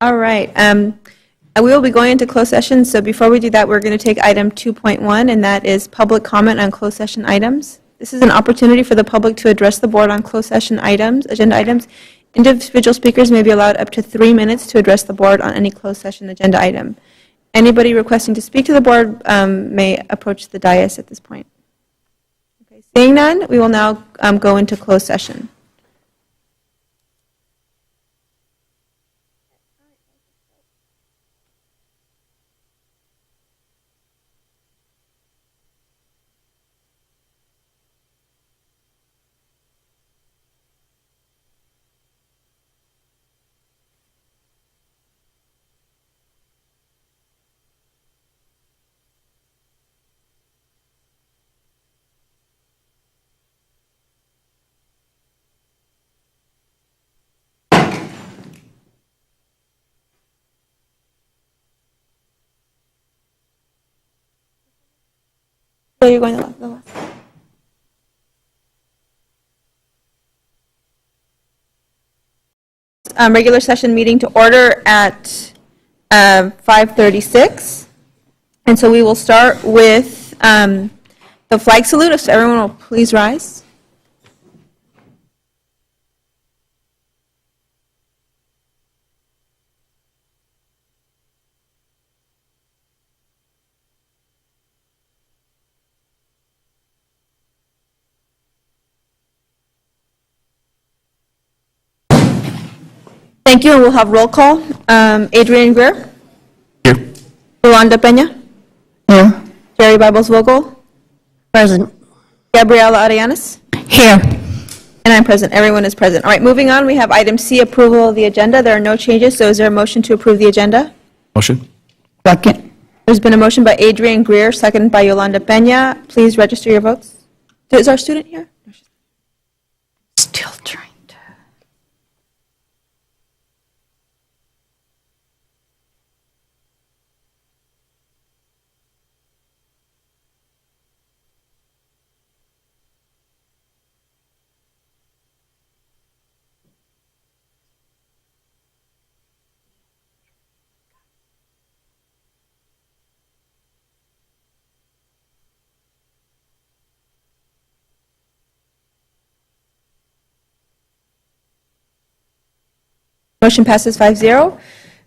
All right. We will be going into closed session, so before we do that, we're going to take item 2.1, and that is public comment on closed session items. This is an opportunity for the public to address the board on closed session items, agenda items. Individual speakers may be allowed up to 3 minutes to address the board on any closed session agenda item. Anybody requesting to speak to the board may approach the dais at this point. Okay, seeing none, we will now go into closed session. So you're going to the last. Regular session meeting to order at 5:36. And so we will start with the flag salute. If everyone will please rise. Thank you, and we'll have roll call. Adrian Greer. Here. Yolanda Peña. Here. Jerry Bibles-Vogel. Present. Gabriela Arianes. Here. And I'm present. Everyone is present. All right, moving on, we have item C, approval of the agenda. There are no changes, so is there a motion to approve the agenda? Motion. Second. There's been a motion by Adrian Greer, seconded by Yolanda Peña. Please register your votes. Is our student here? Still trying to. Motion passes 5-0.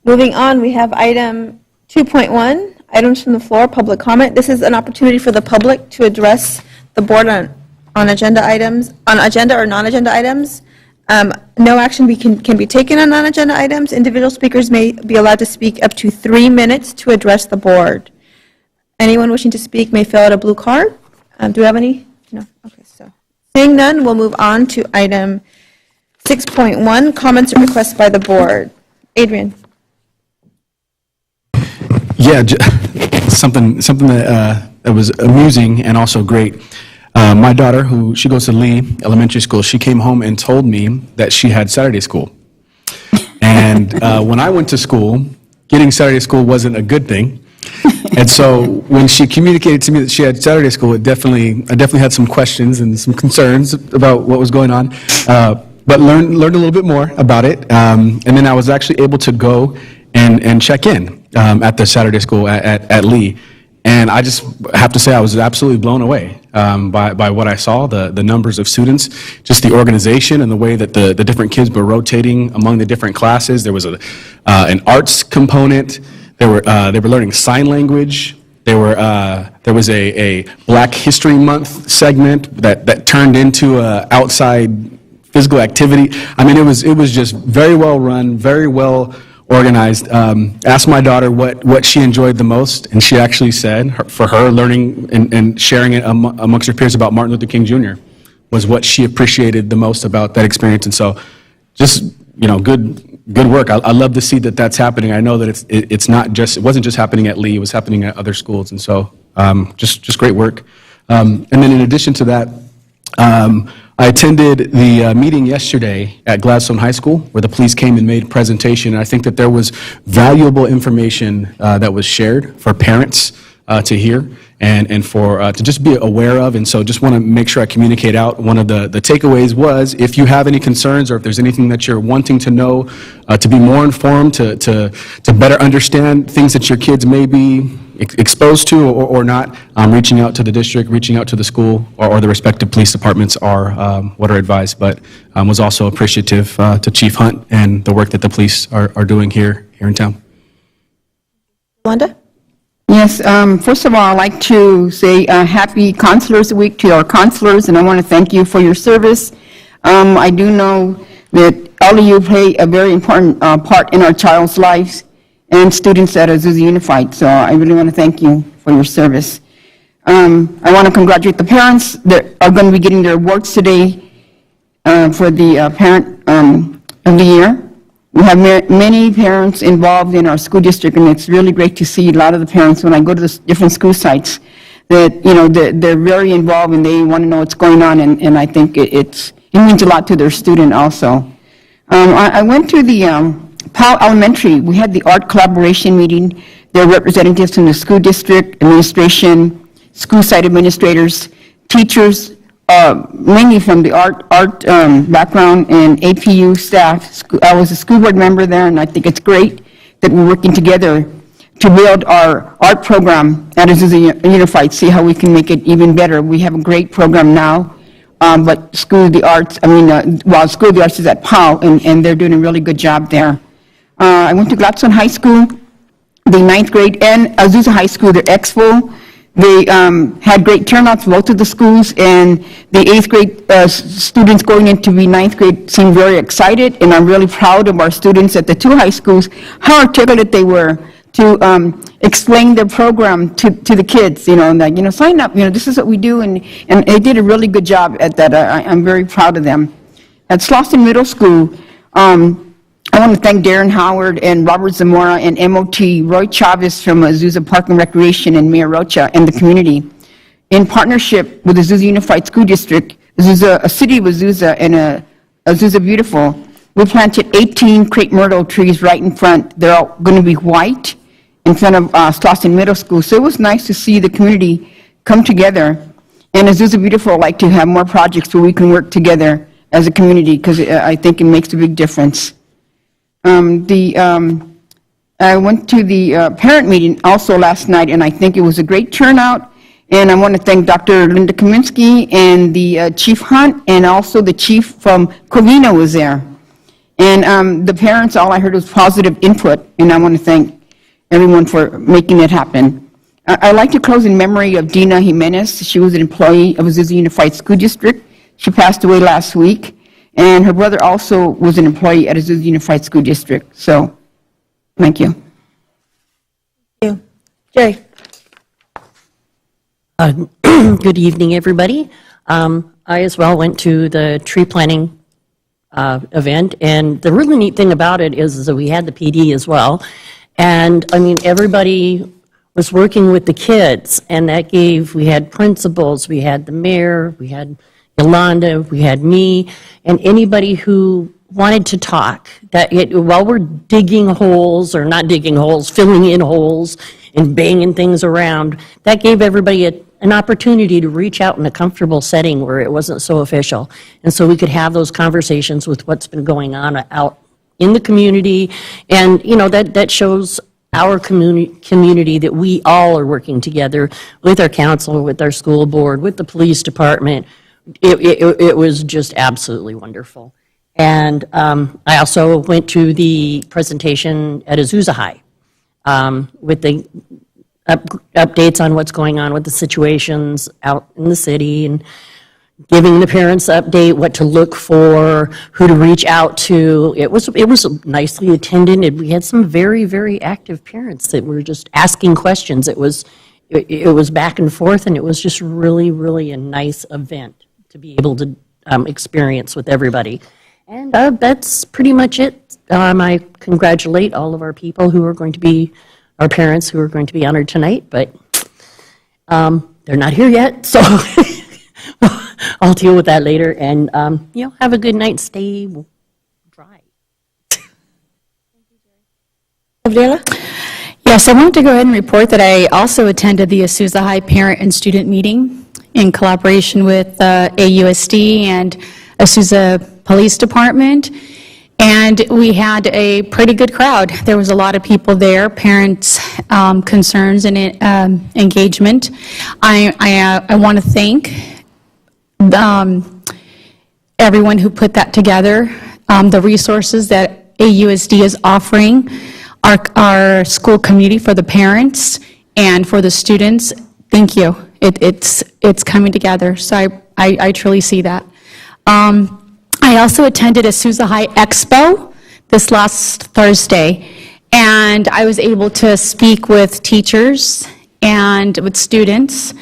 Moving on, we have item 2.1, items from the floor, public comment. This is an opportunity for the public to address the board on agenda items, on agenda or non-agenda items. No action can be taken on non-agenda items. Individual speakers may be allowed to speak up to 3 minutes to address the board. Anyone wishing to speak may fill out a blue card. Do we have any? No. Okay, so seeing none, we'll move on to item 6.1, comments and requests by the board. Adrian. Yeah, something that was amusing and also great. My daughter, she goes to Lee Elementary School, she came home and told me that she had Saturday school. And when I went to school, getting Saturday school wasn't a good thing. And so when she communicated to me that she had Saturday school, I definitely had some questions and some concerns about what was going on. But learned a little bit more about it, and then I was actually able to go and check in at the Saturday school at Lee, and I just have to say I was absolutely blown away by what I saw, the numbers of students, just the organization and the way that the different kids were rotating among the different classes. There was an arts component. They were learning sign language. There was a Black History Month segment that turned into a outside physical activity. I mean, it was just very well run, very well organized. Asked my daughter what she enjoyed the most, and she actually said, for her, learning and sharing it amongst her peers about Martin Luther King Jr. was what she appreciated the most about that experience. And so, just good work. I love to see that that's happening. I know that it wasn't just happening at Lee; it was happening at other schools. And so, just great work. And then in addition to that. I attended the meeting yesterday at Gladstone High School where the police came and made a presentation. And I think that there was valuable information that was shared for parents to hear and for to just be aware of. And so just want to make sure I communicate out. One of the takeaways was, if you have any concerns or if there's anything that you're wanting to know, to be more informed, to better understand things that your kids may be exposed to or not, reaching out to the district, reaching out to the school or the respective police departments are what are advised. But was also appreciative to Chief Hunt and the work that the police are doing here in town. Yolanda? Yes, first of all, I'd like to say happy Counselors Week to our counselors, and I want to thank you for your service. I do know that all of you play a very important part in our child's lives and students at Azusa Unified, so I really want to thank you for your service. I want to congratulate the parents that are going to be getting their awards today for the Parent of the Year. We have many parents involved in our school district, and it's really great to see a lot of the parents when I go to the different school sites that, you know, they're very involved and they want to know what's going on, and I think it means a lot to their student also. I went to the Powell Elementary. We had the art collaboration meeting. There were representatives from the school district, administration, school site administrators, teachers, mainly from the art background and APU staff. I was a school board member there, and I think it's great that we're working together to build our art program at Azusa Unified, see how we can make it even better. We have a great program now, but School of the Arts, School of the Arts is at Powell, and they're doing a really good job there. I went to Gladstone High School, the 9th grade, and Azusa High School, their expo. They had great turnouts, both of the schools, and the 8th grade students going into the 9th grade seemed very excited, and I'm really proud of our students at the two high schools, how articulate they were to explain their program to the kids, and sign up, this is what we do, and they did a really good job at that. I'm very proud of them. At Slauson Middle School, I want to thank Darren Howard and Robert Zamora and MOT, Roy Chavez from Azusa Park and Recreation, and Mayor Rocha and the community. In partnership with Azusa Unified School District, a city of Azusa and Azusa Beautiful, we planted 18 crepe myrtle trees right in front. They're all going to be white in front of Slauson Middle School. So it was nice to see the community come together. And Azusa Beautiful would like to have more projects where we can work together as a community, because I think it makes a big difference. I went to the parent meeting also last night, and I think it was a great turnout. And I want to thank Dr. Linda Kaminsky and the Chief Hunt, and also the chief from Covina was there. And the parents, all I heard was positive input, and I want to thank everyone for making it happen. I'd like to close in memory of Dina Jimenez. She was an employee of Azusa Unified School District. She passed away last week. And her brother also was an employee at Azusa Unified School District. So, thank you. Thank you. Jerry? Good evening, everybody. I as well went to the tree planting event, and the really neat thing about it is that we had the PD as well. And, everybody was working with the kids, and we had principals, we had the mayor, we had Yolanda, we had me, and anybody who wanted to talk. While we're digging holes, or not digging holes, filling in holes and banging things around, that gave everybody an opportunity to reach out in a comfortable setting where it wasn't so official. And so we could have those conversations with what's been going on out in the community. And, that shows our community that we all are working together with our council, with our school board, with the police department. It was just absolutely wonderful. And I also went to the presentation at Azusa High with the updates on what's going on with the situations out in the city, and giving the parents an update, what to look for, who to reach out to. It was nicely attended, and we had some very, very active parents that were just asking questions. It was back and forth, and it was just really, really a nice event to be able to experience with everybody. And that's pretty much it. I congratulate all of our people who are going to be, our parents who are going to be honored tonight, but they're not here yet, so I'll deal with that later. And, have a good night. Stay dry. Gabriela? Yes, I wanted to go ahead and report that I also attended the Azusa High Parent and Student Meeting in collaboration with AUSD and Azusa Police Department, and we had a pretty good crowd. There was a lot of people there, parents' concerns and engagement. I want to thank everyone who put that together, the resources that AUSD is offering our school community for the parents and for the students. Thank you. It's coming together, so I truly see that. I also attended Azusa High Expo this last Thursday, and I was able to speak with teachers and with students.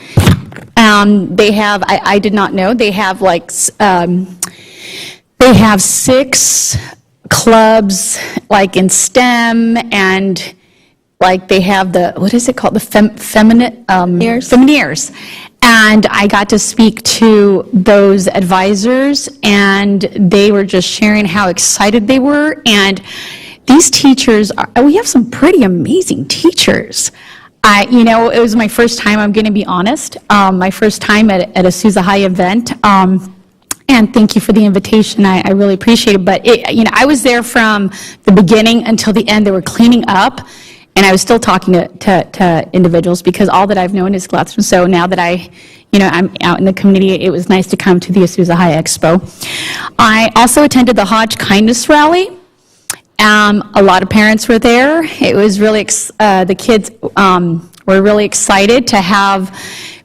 They have, I did not know, they have like, they have 6 clubs like in STEM, and like they have the, what is it called, the Femineers. And I got to speak to those advisors, and they were just sharing how excited they were. And these teachers, we have some pretty amazing teachers. It was my first time, I'm going to be honest, my first time at a Azusa High event. And thank you for the invitation. I really appreciate it. But I was there from the beginning until the end. They were cleaning up, and I was still talking to individuals because all that I've known is classroom. So now that I'm out in the community, it was nice to come to the Azusa High Expo. I also attended the Hodge Kindness Rally. A lot of parents were there. It was really, the kids were really excited to have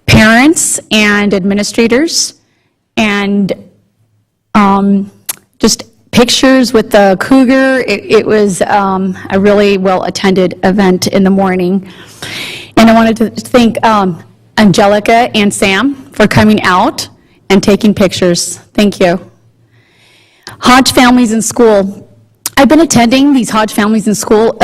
parents and administrators and just pictures with the cougar. It was a really well-attended event in the morning. And I wanted to thank Angelica and Sam for coming out and taking pictures. Thank you. Hodge Families in School. I've been attending these Hodge Families in School.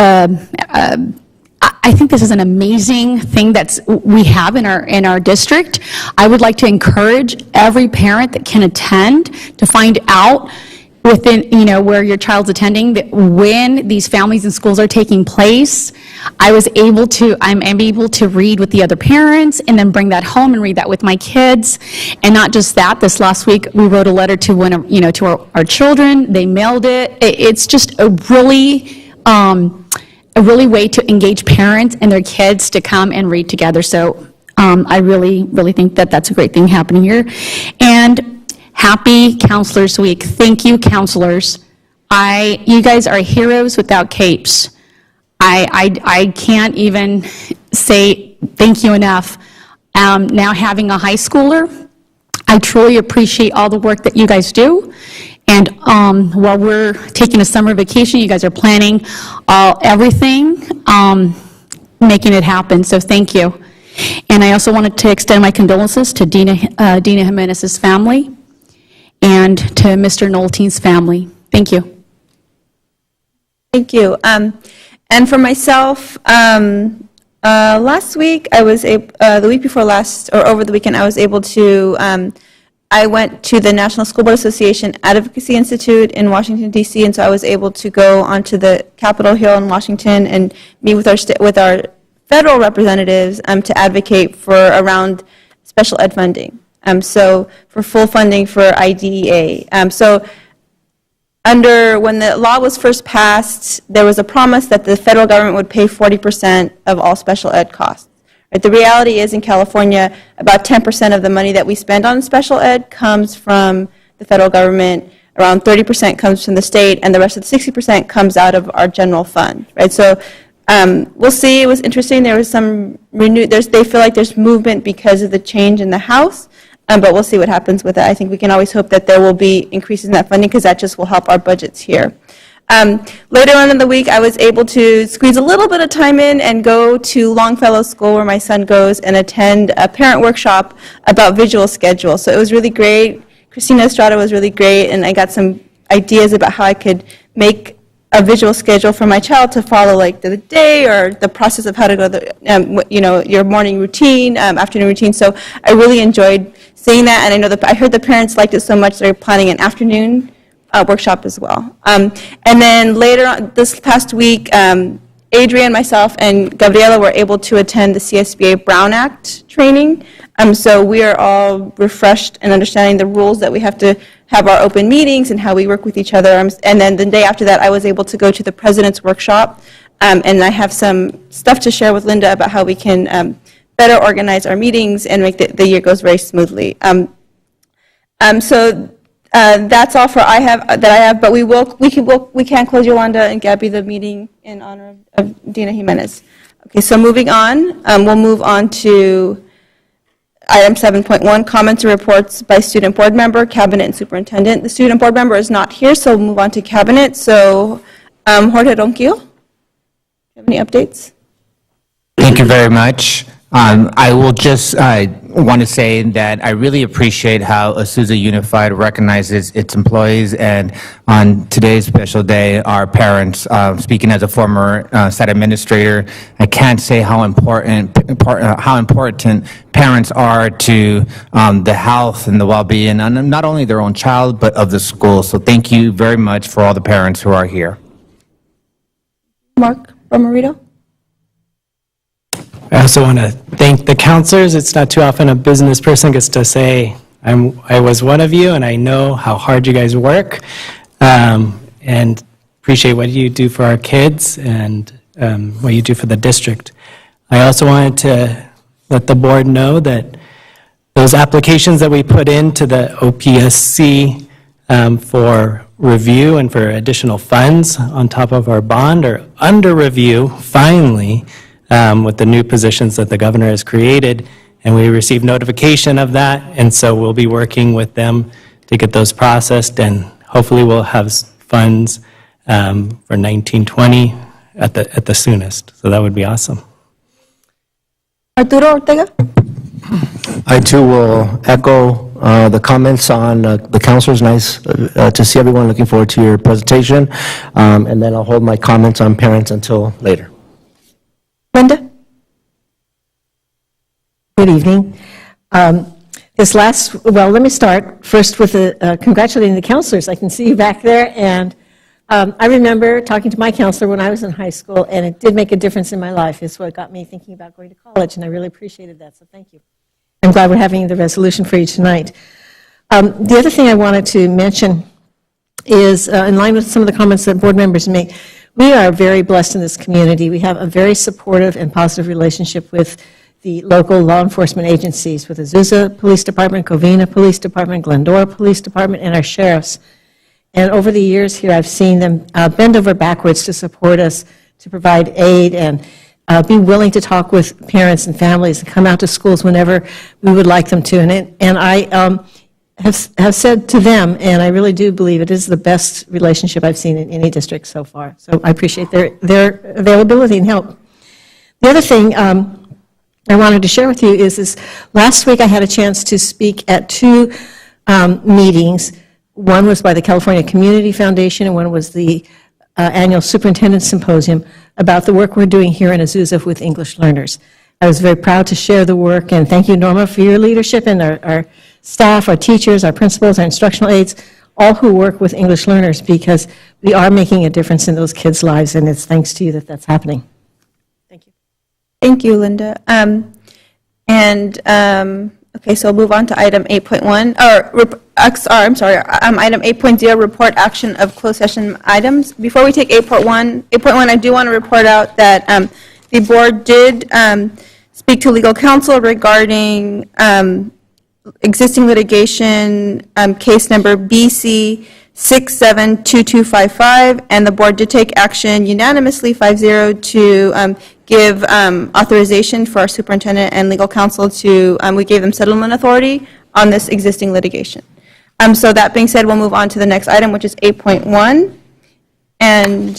I think this is an amazing thing we have in our district. I would like to encourage every parent that can attend to find out within, where your child's attending, that when these families and schools are taking place. I'm able to read with the other parents and then bring that home and read that with my kids. And not just that, this last week we wrote a letter to to our children. They mailed it. It's just a really way to engage parents and their kids to come and read together. So I really, really think that that's a great thing happening here. And happy Counselors Week. Thank you, counselors. You guys are heroes without capes. I can't even say thank you enough. Now having a high schooler, I truly appreciate all the work that you guys do. And while we're taking a summer vacation, you guys are planning everything, making it happen. So thank you. And I also wanted to extend my condolences to Dina Jimenez's family and to Mr. Nolteen's family. Thank you. Thank you. And for myself, last week, the week before last, or over the weekend, I was able to, I went to the National School Board Association Advocacy Institute in Washington, D.C., and so I was able to go onto the Capitol Hill in Washington and meet with our federal representatives to advocate for around special ed funding. So for full funding for IDEA. When the law was first passed, there was a promise that the federal government would pay 40% of all special ed costs. Right? The reality is in California, about 10% of the money that we spend on special ed comes from the federal government, around 30% comes from the state, and the rest of the 60% comes out of our general fund. Right? So we'll see. It was interesting. There was some they feel like there's movement because of the change in the House. But we'll see what happens with it. I think we can always hope that there will be increases in that funding because that just will help our budgets here. Later on in the week, I was able to squeeze a little bit of time in and go to Longfellow School, where my son goes, and attend a parent workshop about visual schedule. So it was really great. Christina Estrada was really great, and I got some ideas about how I could make a visual schedule for my child to follow, like the day or the process of how to go your morning routine, afternoon routine. So I really enjoyed seeing that, and I heard the parents liked it so much they're planning an afternoon workshop as well. And then later on, this past week, Adrian, myself, and Gabriela were able to attend the CSBA Brown Act training. So we are all refreshed and understanding the rules that we have to have our open meetings and how we work with each other. And then the day after that, I was able to go to the President's Workshop, and I have some stuff to share with Linda about how we can better organize our meetings and make the year goes very smoothly. So that's all that I have, but we can close, Yolanda and Gabby, the meeting in honor of Dina Jimenez. Okay, so moving on, we'll move on to item 7.1, comments and reports by student board member, cabinet, and superintendent. The student board member is not here, so we'll move on to cabinet. So Jorge Ronquillo, do you have any updates? Thank you very much. I will just want to say that I really appreciate how Azusa Unified recognizes its employees, and on today's special day, our parents. Speaking as a former site administrator, I can't say how important parents are to the health and the well-being, and not only their own child, but of the school. So thank you very much for all the parents who are here. Mark Romarito? I also want to thank the counselors. It's not too often a business person gets to say, I was one of you, and I know how hard you guys work, and appreciate what you do for our kids and what you do for the district. I also wanted to let the board know that those applications that we put into the OPSC for review and for additional funds on top of our bond are under review, finally, with the new positions that the governor has created, and we received notification of that, and so we'll be working with them to get those processed, and hopefully we'll have funds for 1920 at the soonest, so that would be awesome. Arturo Ortega? I too will echo the comments on the counselors. Nice to see everyone. Looking forward to your presentation, and then I'll hold my comments on parents until later. Linda? Good evening. Let me start first with congratulating the counselors. I can see you back there, and I remember talking to my counselor when I was in high school, and it did make a difference in my life. It's what got me thinking about going to college, and I really appreciated that, so thank you. I'm glad we're having the resolution for you tonight. The other thing I wanted to mention is, in line with some of the comments that board members make, we are very blessed in this community. We have a very supportive and positive relationship with the local law enforcement agencies, with Azusa Police Department, Covina Police Department, Glendora Police Department, and our sheriffs. And over the years here, I've seen them bend over backwards to support us, to provide aid, and be willing to talk with parents and families and come out to schools whenever we would like them to. And I have said to them, and I really do believe it is the best relationship I've seen in any district so far. So I appreciate their availability and help. The other thing I wanted to share with you is last week I had a chance to speak at two meetings. One was by the California Community Foundation, and one was the annual Superintendent Symposium about the work we're doing here in Azusa with English learners. I was very proud to share the work, and thank you, Norma, for your leadership, and our staff, our teachers, our principals, our instructional aides, all who work with English learners, because we are making a difference in those kids' lives, and it's thanks to you that that's happening. Thank you. Thank you, Linda. Okay, so we'll move on to item 8.1, item 8.0, report action of closed session items. Before we take 8.1, I do want to report out that the board did speak to legal counsel regarding existing litigation, case number BC 672255, and the board did take action unanimously 5-0 to give authorization for our superintendent and legal counsel to, we gave them settlement authority on this existing litigation. So that being said, we'll move on to the next item, which is 8.1, and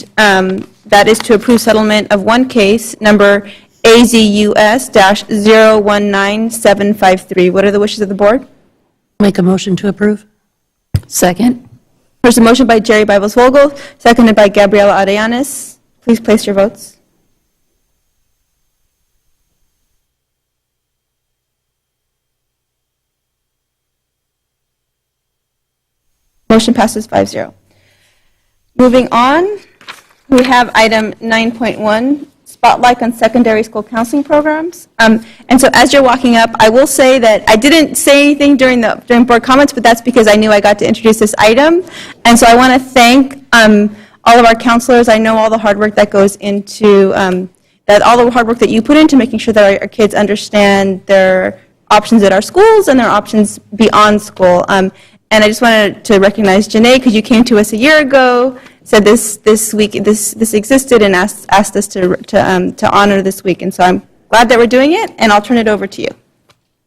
that is to approve settlement of one case, number AZUS-019753. What are the wishes of the board? Make a motion to approve? Second. There's a motion by Jerry Bibas-Vogel, seconded by Gabriela Arellanes. Please place your votes. Motion passes 5-0. Moving on, We have item 9.1, Spotlight on Secondary School Counseling Programs. And so as you're walking up, I will say that I didn't say anything during board comments, but that's because I knew I got to introduce this item. And so I want to thank all of our counselors. I know all the hard work that goes into, all the hard work that you put into making sure that our kids understand their options at our schools and their options beyond school. And I just wanted to recognize Janae, because you came to us a year ago, said this existed, and asked us to honor this week. And so I'm glad that we're doing it, and I'll turn it over to you.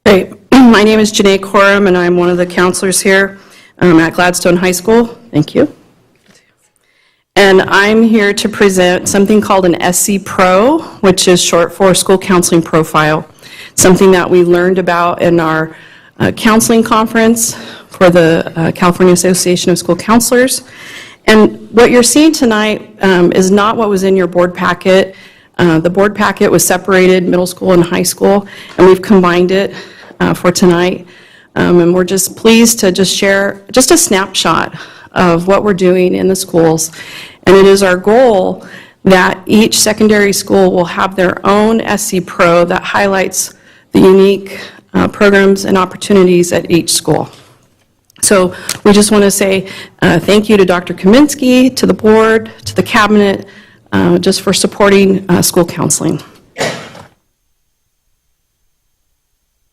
Great. My name is Janae Corum, and I'm one of the counselors here at Gladstone High School. Thank you. And I'm here to present something called an SC Pro, which is short for School Counseling Profile, something that we learned about in our counseling conference for the California Association of School Counselors. And what you're seeing tonight is not what was in your board packet. The board packet was separated, middle school and high school, and we've combined it for tonight. And we're just pleased to just share just a snapshot of what we're doing in the schools. And it is our goal that each secondary school will have their own SC Pro that highlights the unique programs and opportunities at each school. So we just want to say thank you to Dr. Kaminsky, to the board, to the cabinet, just for supporting school counseling.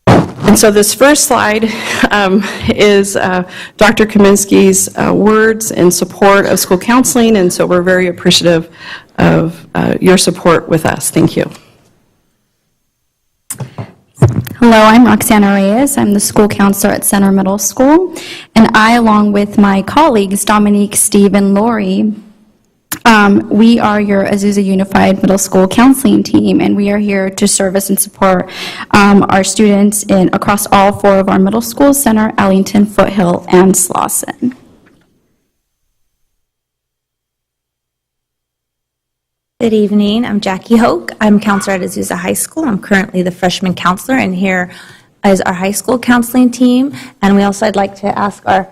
And so this first slide is Dr. Kaminsky's words in support of school counseling, and so we're very appreciative of your support with us. Thank you. Hello, I'm Roxana Reyes. I'm the school counselor at Center Middle School, and I, along with my colleagues, Dominique, Steve, and Lori, we are your Azusa Unified Middle School counseling team, and we are here to service and support our students across all 4 of our middle schools, Center, Allington, Foothill, and Slauson. Good evening. I'm Jackie Hoke. I'm counselor at Azusa High School. I'm currently the freshman counselor, and here is our high school counseling team. And I'd like to ask our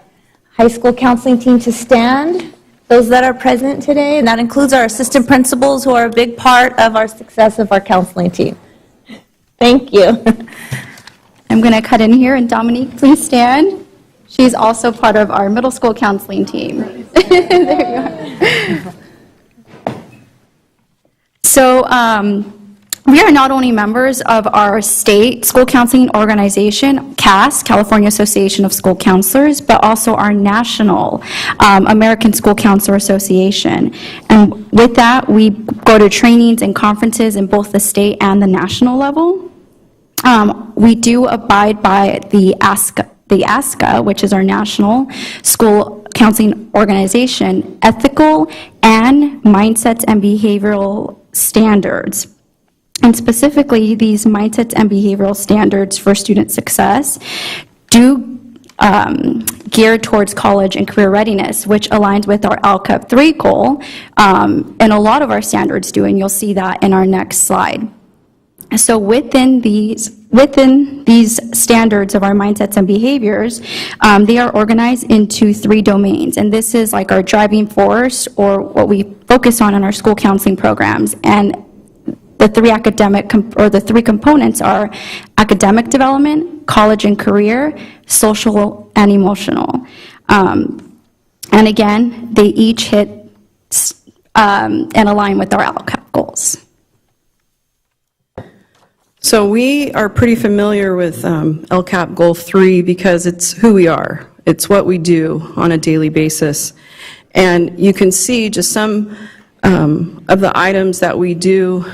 high school counseling team to stand, those that are present today, and that includes our assistant principals, who are a big part of our success of our counseling team. Thank you. I'm going to cut in here, and Dominique, please stand. She's also part of our middle school counseling team. There you are. So we are not only members of our state school counseling organization, CAS, California Association of School Counselors, but also our national American School Counselor Association. And with that, we go to trainings and conferences in both the state and the national level. We do abide by the ASCA, which is our national school counseling organization, ethical and mindsets and behavioral standards. And specifically, these mindsets and behavioral standards for student success do gear towards college and career readiness, which aligns with our LCAP 3 goal, and a lot of our standards do, and you'll see that in our next slide. So within these standards of our mindsets and behaviors, they are organized into 3 domains, and this is like our driving force, or what we focus on in our school counseling programs. And the 3 components are academic development, college and career, social and emotional. And again, they each hit and align with our LCAP goals. So we are pretty familiar with LCAP Goal 3 because it's who we are. It's what we do on a daily basis. And you can see just some of the items that we do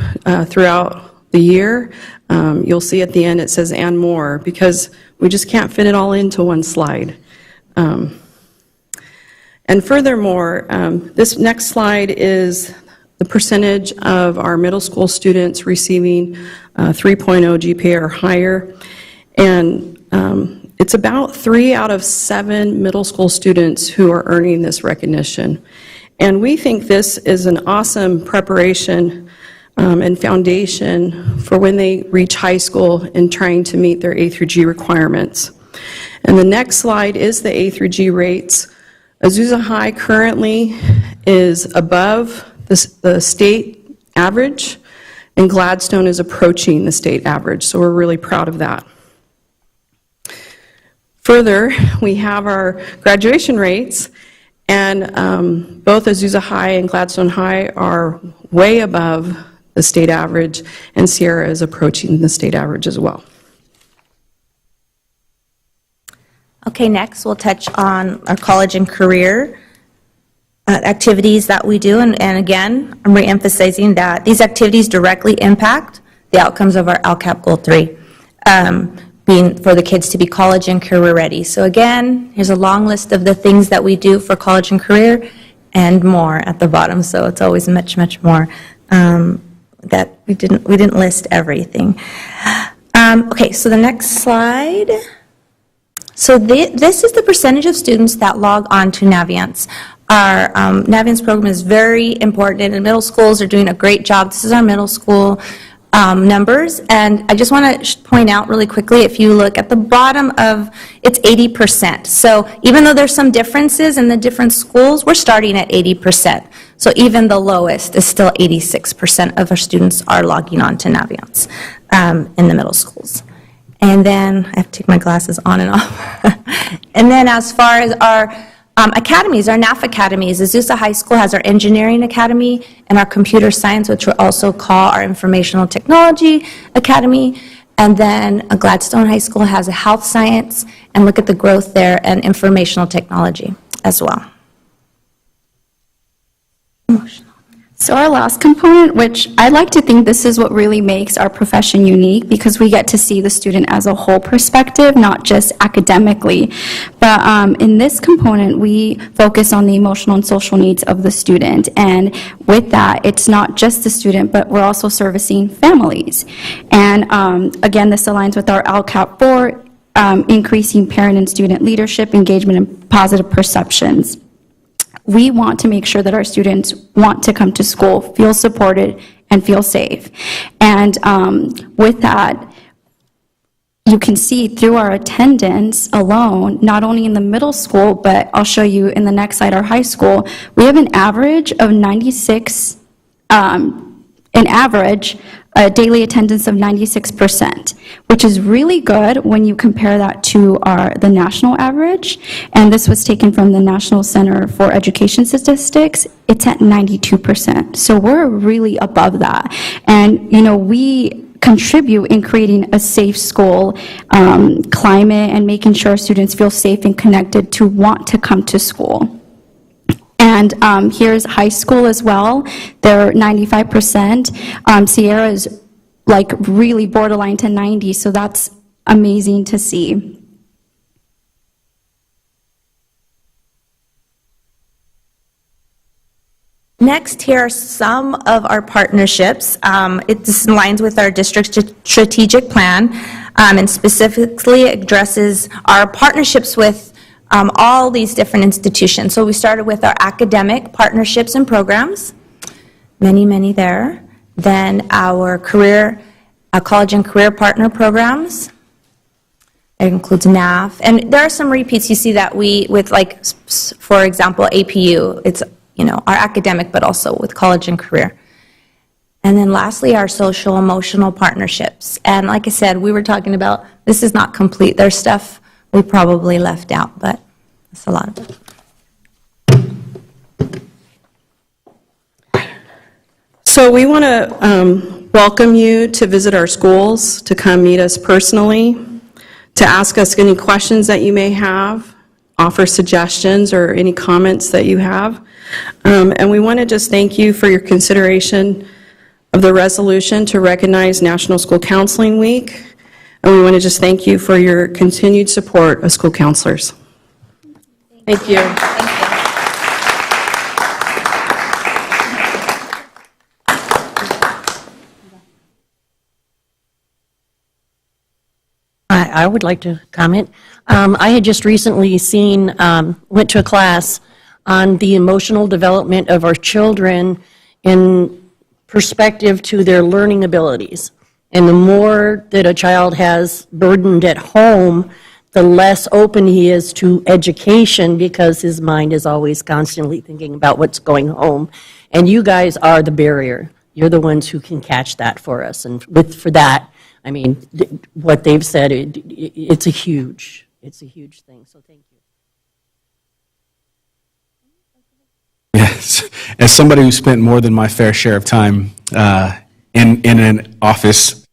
throughout the year. You'll see at the end it says "and more," because we just can't fit it all into one slide. And furthermore, this next slide is the percentage of our middle school students receiving 3.0 GPA or higher. And it's about 3 out of 7 middle school students who are earning this recognition. And we think this is an awesome preparation and foundation for when they reach high school in trying to meet their A through G requirements. And the next slide is the A through G rates. Azusa High currently is above the state average, and Gladstone is approaching the state average, so we're really proud of that. Further, we have our graduation rates, and both Azusa High and Gladstone High are way above the state average, and Sierra is approaching the state average as well. Okay, next we'll touch on our college and career activities that we do. And again, I'm reemphasizing that these activities directly impact the outcomes of our LCAP Goal 3, being for the kids to be college and career ready. So again, here's a long list of the things that we do for college and career and more at the bottom. So it's always much, much more that we didn't list everything. Okay, so the next slide. So this is the percentage of students that log on to Navient. Our Navient program is very important, and the middle schools are doing a great job. This is our middle school numbers, and I just want to point out really quickly, if you look at the bottom of, it's 80%. So even though there's some differences in the different schools, we're starting at 80%. So even the lowest is still 86% of our students are logging on to Navient in the middle schools. And then, I have to take my glasses on and off. And then as far as our academies, our NAF academies, Azusa High School has our engineering academy and our computer science, which we also call our informational technology academy. And then Gladstone High School has a health science, and look at the growth there, and informational technology as well. So our last component, which I like to think this is what really makes our profession unique, because we get to see the student as a whole perspective, not just academically. But in this component, we focus on the emotional and social needs of the student. And with that, it's not just the student, but we're also servicing families. And again, this aligns with our LCAP 4, increasing parent and student leadership, engagement, and positive perceptions. We want to make sure that our students want to come to school, feel supported, and feel safe. And with that, you can see through our attendance alone, not only in the middle school, but I'll show you in the next slide, our high school, we have an average of 96, a daily attendance of 96%, which is really good when you compare that to the national average. And this was taken from the National Center for Education Statistics. It's at 92%. So we're really above that. And, you know, we contribute in creating a safe school climate and making sure students feel safe and connected to want to come to school. And here's high school as well. They're 95%. Sierra is like really borderline to 90, so that's amazing to see. Next, here are some of our partnerships. This aligns with our district strategic plan, and specifically addresses our partnerships with all these different institutions. So we started with our academic partnerships and programs, many there. Then our college and career partner programs. It includes NAF. And there are some repeats you see that with like, for example, APU. It's, you know, our academic, but also with college and career. And then lastly, our social emotional partnerships. And like I said, we were talking about, this is not complete. There's stuff we probably left out, but that's a lot of it. So we want to welcome you to visit our schools, to come meet us personally, to ask us any questions that you may have, offer suggestions or any comments that you have. And we want to just thank you for your consideration of the resolution to recognize National School Counseling Week. And we want to just thank you for your continued support of school counselors. Thank you. I would like to comment. I had just recently went to a class on the emotional development of our children in perspective to their learning abilities. And the more that a child has burdened at home, the less open he is to education because his mind is always constantly thinking about what's going home. And you guys are the barrier. You're the ones who can catch that for us. And for that, I mean, what they've said, it's a huge thing. So thank you. Yes, as somebody who spent more than my fair share of time in an office,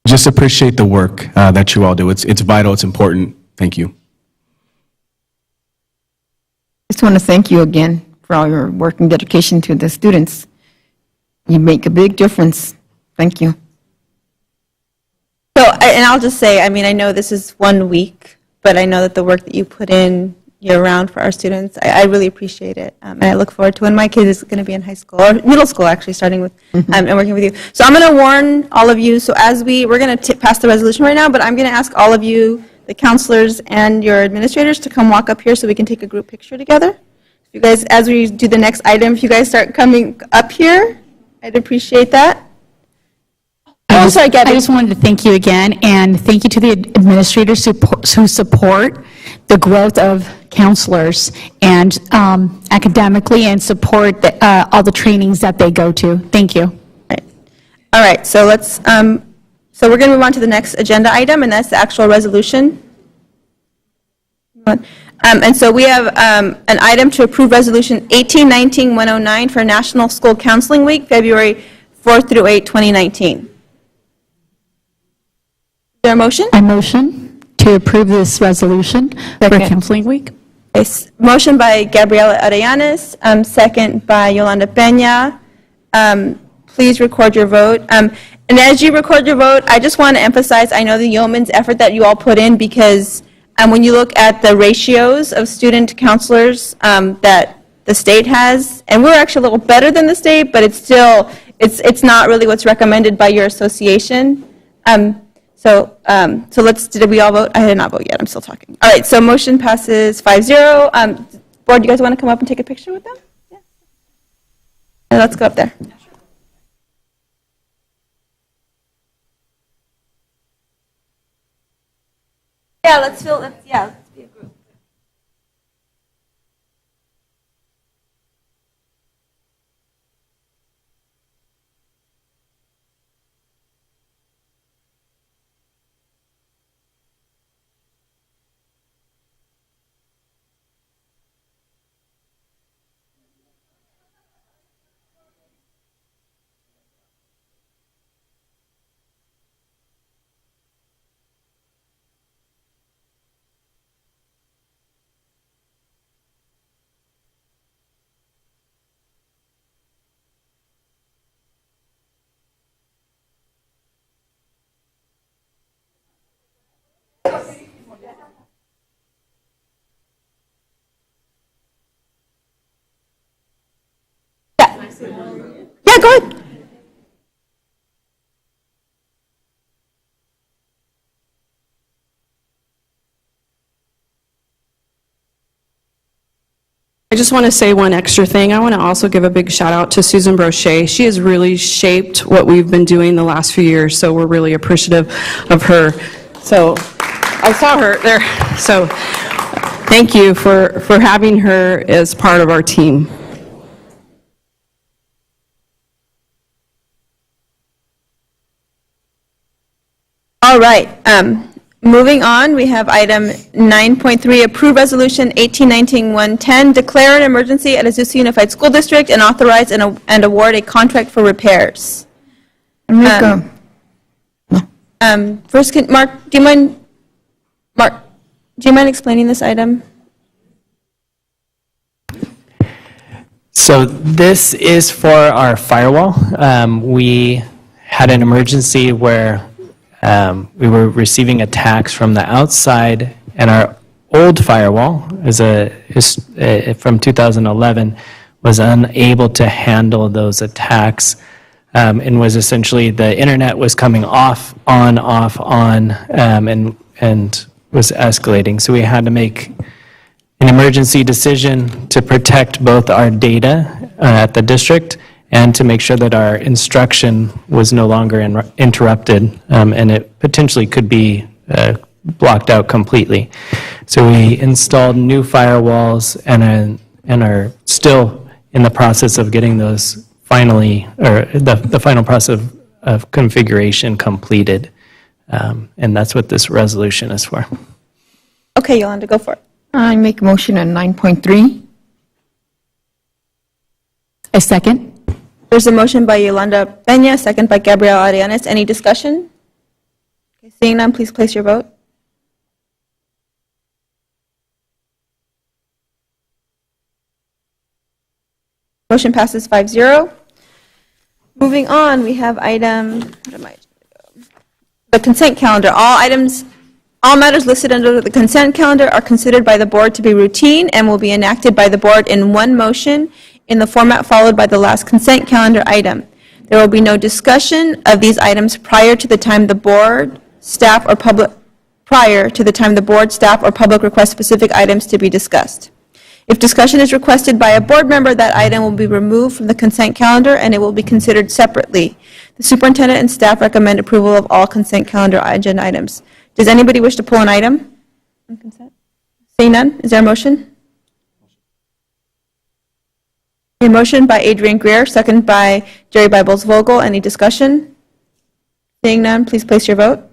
just appreciate the work that you all do. It's vital, it's important. Thank you. Just want to thank you again for all your work and dedication to the students. You make a big difference. Thank you. So, and I'll just say, I mean, I know this is 1 week, but I know that the work that you put in year-round for our students, I really appreciate it. And I look forward to when my kid is going to be in high school, or middle school, actually, starting with, and working with you. So I'm going to warn all of you, so as we're going to pass the resolution right now, but I'm going to ask all of you, the counselors and your administrators, to come walk up here so we can take a group picture together. If you guys, as we do the next item, if you guys start coming up here, I'd appreciate that. I just wanted to thank you again, and thank you to the administrators who support the growth of counselors and academically, and support all the trainings that they go to. Thank you. All right, so let's, so we're going to move on to the next agenda item, and that's the actual resolution. And so we have an item to approve Resolution 1819-109 for National School Counseling Week, February 4th through 8, 2019. Is there a motion? I motion to approve this resolution for Counseling Week. Motion by Gabriela Arellanes, second by Yolanda Peña. Please record your vote. And as you record your vote, I just want to emphasize, I know the yeoman's effort that you all put in, because when you look at the ratios of student counselors that the state has, and we're actually a little better than the state, but it's still, it's not really what's recommended by your association. So did we all vote? I did not vote yet, I'm still talking. All right, so motion passes 5-0. Board, you guys want to come up and take a picture with them? Yeah. Let's go up there. Yeah, let's be a group. Yeah, go ahead. I just want to say one extra thing. I want to also give a big shout out to Susan Brochet. She has really shaped what we've been doing the last few years, so we're really appreciative of her. So I saw her there. So thank you for having her as part of our team. All right, moving on, we have item 9.3, approve resolution 1819-110, declare an emergency at Azusa Unified School District and authorize and award a contract for repairs. Enrico. First, Mark, do you mind explaining this item? So this is for our firewall. We had an emergency where we were receiving attacks from the outside, and our old firewall, from 2011, was unable to handle those attacks, and was essentially, the internet was coming off, on, and was escalating. So we had to make an emergency decision to protect both our data at the district and to make sure that our instruction was no longer interrupted, and it potentially could be blocked out completely. So we installed new firewalls and are still in the process of getting those finally, or the final process of configuration completed. And that's what this resolution is for. Okay, Yolanda, go for it. I make a motion on 9.3. A second? There's a motion by Yolanda Peña, second by Gabriela Arianes. Any discussion? Okay, seeing none, please place your vote. Motion passes 5-0. Moving on, we have the consent calendar. All matters listed under the consent calendar are considered by the board to be routine and will be enacted by the board in one motion in the format followed by the last consent calendar item. There will be no discussion of these items prior to the time the board, staff, or public request specific items to be discussed. If discussion is requested by a board member, that item will be removed from the consent calendar and it will be considered separately. The superintendent and staff recommend approval of all consent calendar agenda items. Does anybody wish to pull an item on consent? Seeing none, is there a motion? A motion by Adrian Greer, second by Jerry Bibles Vogel. Any discussion? Seeing none, please place your vote.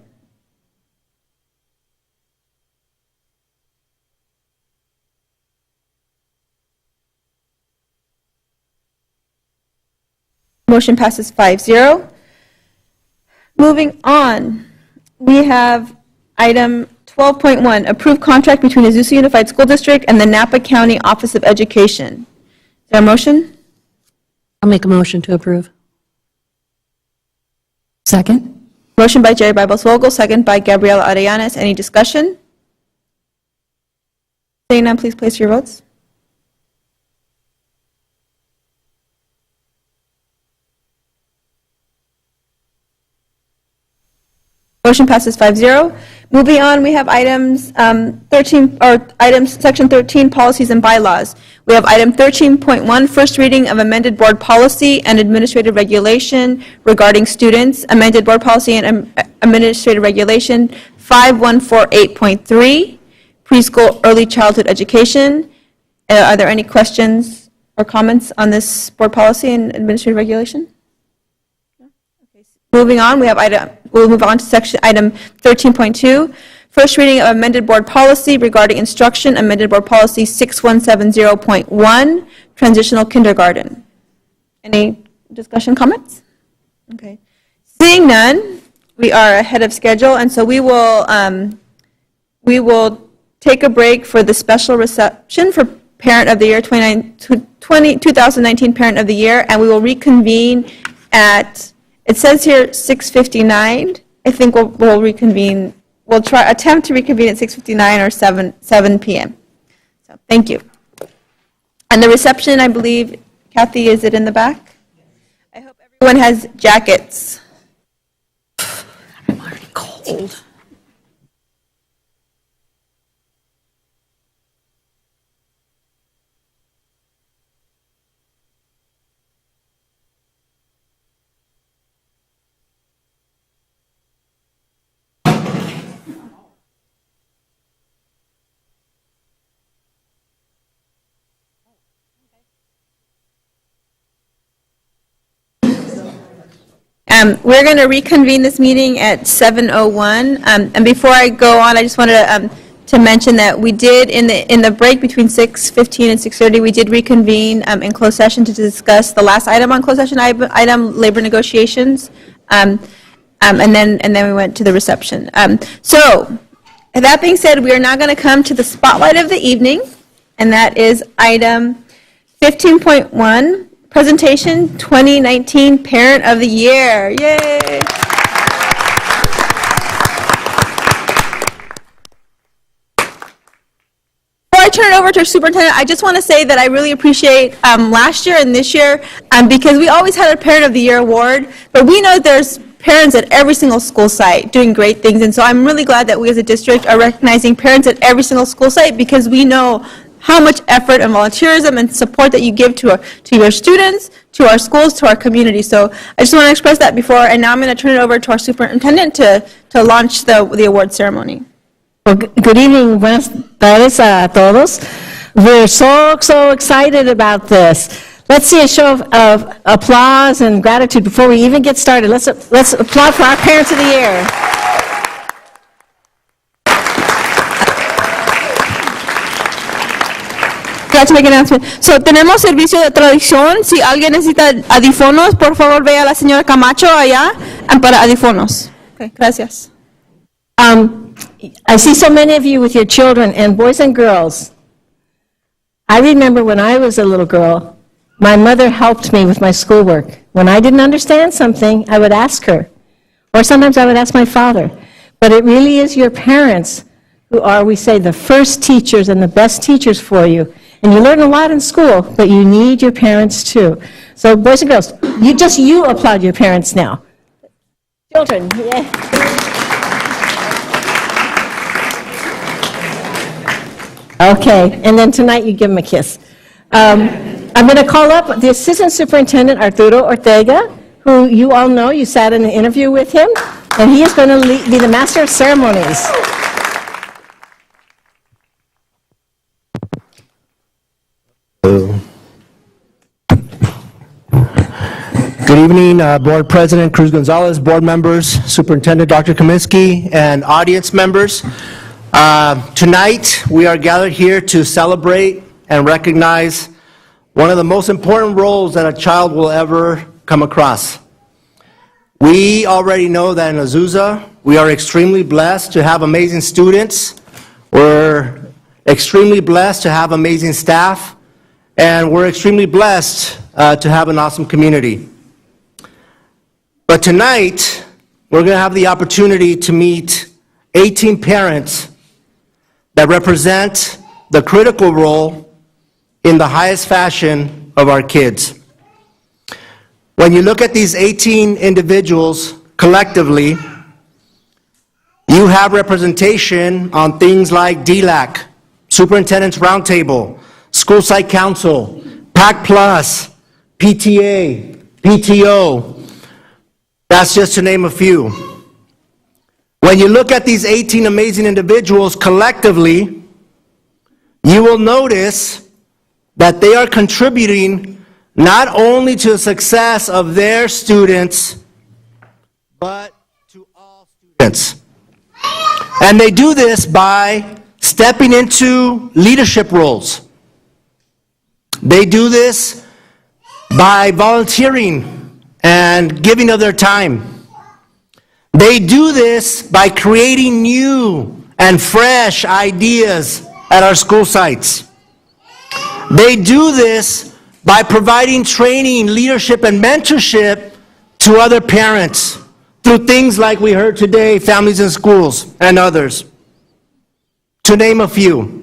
Motion passes 5-0. Moving on, we have item 12.1, approved contract between Azusa Unified School District and the Napa County Office of Education. Is there a motion? I'll make a motion to approve. Second? Motion by Jerry Bibles Vogel, second by Gabriela Arianes. Any discussion? Seeing none, please place your votes. Motion passes 5-0. Moving on, we have items section 13, policies and bylaws. We have item 13.1, first reading of amended board policy and administrative regulation regarding students, amended board policy and administrative regulation 5148.3, preschool early childhood education. Are there any questions or comments on this board policy and administrative regulation? Moving on, we'll move on to item 13.2, first reading of amended board policy regarding instruction, amended board policy 6170.1, transitional kindergarten. Any discussion, comments? Okay. Seeing none, we are ahead of schedule, and so we will take a break for the special reception for Parent of the Year 2019 Parent of the Year, and we will reconvene at, it says here 6:59. I think we'll reconvene. We'll attempt to reconvene at 6:59 or 7 p.m. So thank you. And the reception, I believe, Kathy, is it in the back? I hope everyone has jackets. I'm already cold. We're going to reconvene this meeting at 7:01. And before I go on, I just wanted to mention that we did, in the break between 6:15 and 6:30, we did reconvene in closed session to discuss the last item on closed session, item labor negotiations, and then we went to the reception. So, that being said, we are now going to come to the spotlight of the evening, and that is item 15.1. Presentation 2019 Parent of the Year. Yay! Before I turn it over to our superintendent, I just want to say that I really appreciate last year and this year because we always had a Parent of the Year award, but we know there's parents at every single school site doing great things, and so I'm really glad that we as a district are recognizing parents at every single school site because we know how much effort and volunteerism and support that you give to your students, to our schools, to our community. So I just want to express that before, and now I'm going to turn it over to our superintendent to launch the award ceremony. Well, good evening, buenas tardes a todos. We're so excited about this. Let's see a show of applause and gratitude before we even get started. Let's applaud for our Parents of the Year. To make an announcement. So, tenemos servicio de traducción. Si alguien necesita audífonos, por favor, vea a la señora Camacho allá para audífonos. Okay, gracias. I see so many of you with your children, and boys and girls. I remember when I was a little girl, my mother helped me with my schoolwork. When I didn't understand something, I would ask her. Or sometimes I would ask my father. But it really is your parents who are, we say, the first teachers and the best teachers for you. And you learn a lot in school, but you need your parents too. So boys and girls, you applaud your parents now. Children, yeah. Okay, and then tonight you give them a kiss. I'm going to call up the Assistant Superintendent, Arturo Ortega, who you all know, you sat in an interview with him, and he is going to be the Master of Ceremonies. Good evening, Board President Cruz Gonzalez, board members, Superintendent Dr. Kaminsky, and audience members. Tonight, we are gathered here to celebrate and recognize one of the most important roles that a child will ever come across. We already know that in Azusa, we are extremely blessed to have amazing students. We're extremely blessed to have amazing staff. And we're extremely blessed to have an awesome community. But tonight, we're going to have the opportunity to meet 18 parents that represent the critical role in the highest fashion of our kids. When you look at these 18 individuals collectively, you have representation on things like DLAC, Superintendent's Roundtable, School Site Council, PAC Plus, PTA, PTO. That's just to name a few. When you look at these 18 amazing individuals collectively, you will notice that they are contributing not only to the success of their students, but to all students. And they do this by stepping into leadership roles. They do this by volunteering and giving of their time. They do this by creating new and fresh ideas at our school sites. They do this by providing training, leadership, and mentorship to other parents through things like we heard today, Families in Schools, and others, to name a few.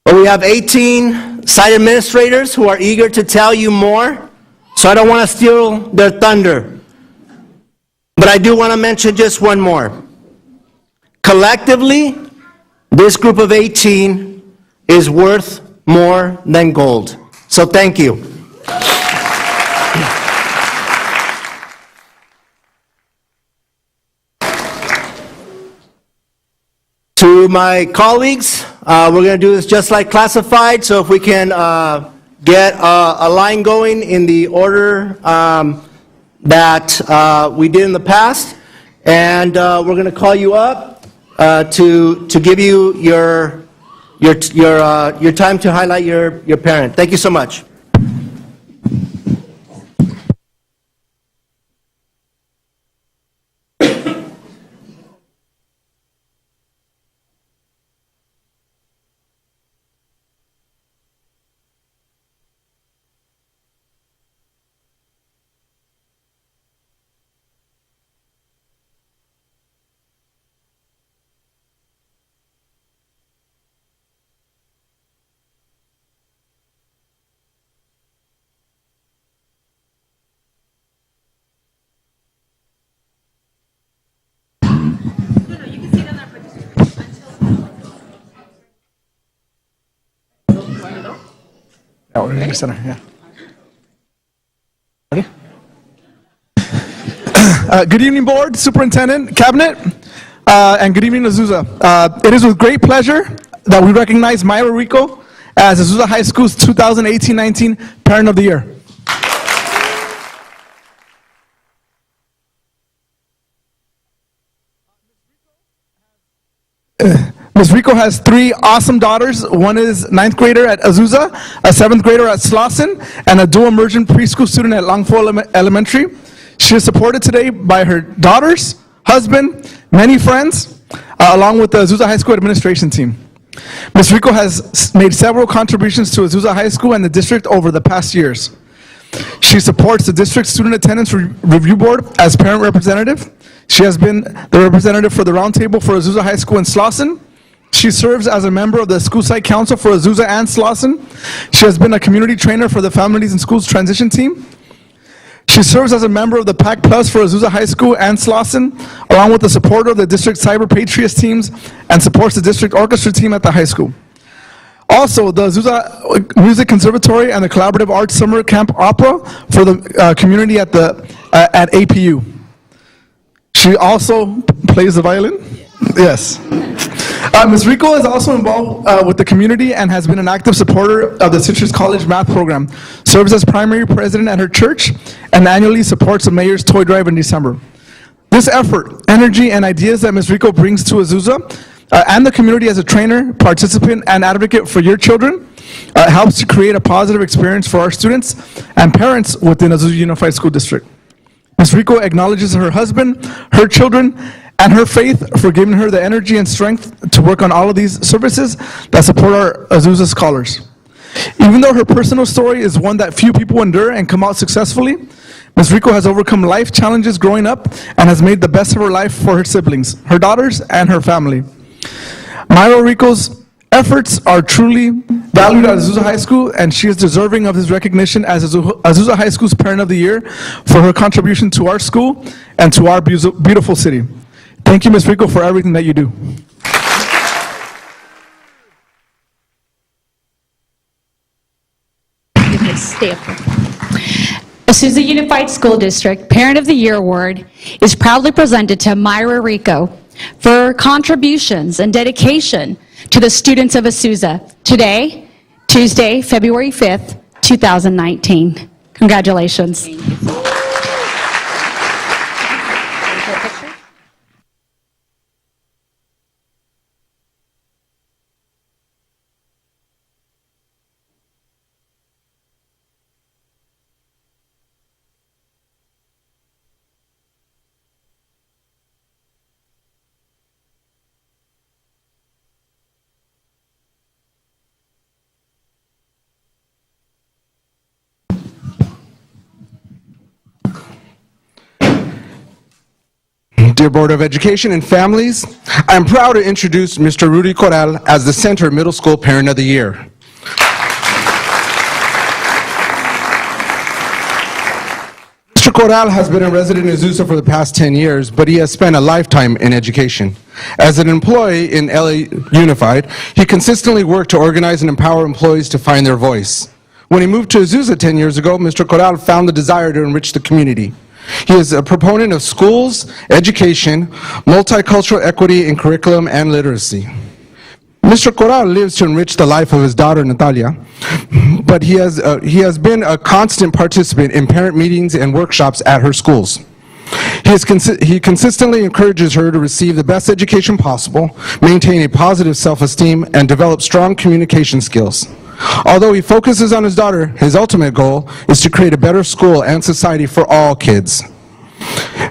But we have 18 site administrators who are eager to tell you more, so I don't want to steal their thunder. But I do want to mention just one more. Collectively, this group of 18 is worth more than gold. So thank you. To my colleagues, we're going to do this just like classified, so if we can get a line going in the order that we did in the past, and we're going to call you up to give you your time to highlight your parent. Thank you so much. Oh, in the center, yeah. Good evening, Board, Superintendent, Cabinet, and good evening, Azusa. It is with great pleasure that we recognize Myra Rico as Azusa High School's 2018-19 Parent of the Year. Ms. Rico has 3 awesome daughters. One is 9th grader at Azusa, a 7th grader at Slauson, and a dual immersion preschool student at Longford Elementary. She is supported today by her daughters, husband, many friends, along with the Azusa High School administration team. Ms. Rico has made several contributions to Azusa High School and the district over the past years. She supports the district student attendance review board as parent representative. She has been the representative for the roundtable for Azusa High School in Slauson. She serves as a member of the School Site Council for Azusa and Slauson. She has been a community trainer for the Families in Schools transition team. She serves as a member of the PAC Plus for Azusa High School and Slauson, along with the supporter of the district Cyber Patriots teams, and supports the district orchestra team at the high school. Also, the Azusa Music Conservatory and the Collaborative Arts Summer Camp Opera for the community at APU. She also plays the violin? Yes. Ms. Rico is also involved with the community and has been an active supporter of the Citrus College Math Program, serves as primary president at her church, and annually supports the Mayor's Toy Drive in December. This effort, energy, and ideas that Ms. Rico brings to Azusa and the community as a trainer, participant, and advocate for your children helps to create a positive experience for our students and parents within Azusa Unified School District. Ms. Rico acknowledges her husband, her children, and her faith for giving her the energy and strength to work on all of these services that support our Azusa scholars. Even though her personal story is one that few people endure and come out successfully, Ms. Rico has overcome life challenges growing up and has made the best of her life for her siblings, her daughters, and her family. Myra Rico's efforts are truly valued at Azusa High School, and she is deserving of this recognition as Azusa High School's Parent of the Year for her contribution to our school and to our beautiful city. Thank you, Ms. Rico, for everything that you do. Stay up here. Azusa Unified School District Parent of the Year Award is proudly presented to Myra Rico for her contributions and dedication to the students of Azusa today, Tuesday, February 5th, 2019. Congratulations. Dear Board of Education and families, I am proud to introduce Mr. Rudy Corral as the Center Middle School Parent of the Year. Mr. Corral has been a resident in Azusa for the past 10 years, but he has spent a lifetime in education. As an employee in LA Unified, he consistently worked to organize and empower employees to find their voice. When he moved to Azusa 10 years ago, Mr. Corral found the desire to enrich the community. He is a proponent of schools, education, multicultural equity in curriculum and literacy. Mr. Corral lives to enrich the life of his daughter, Natalia, but he has been a constant participant in parent meetings and workshops at her schools. He consistently encourages her to receive the best education possible, maintain a positive self-esteem, and develop strong communication skills. Although he focuses on his daughter, his ultimate goal is to create a better school and society for all kids.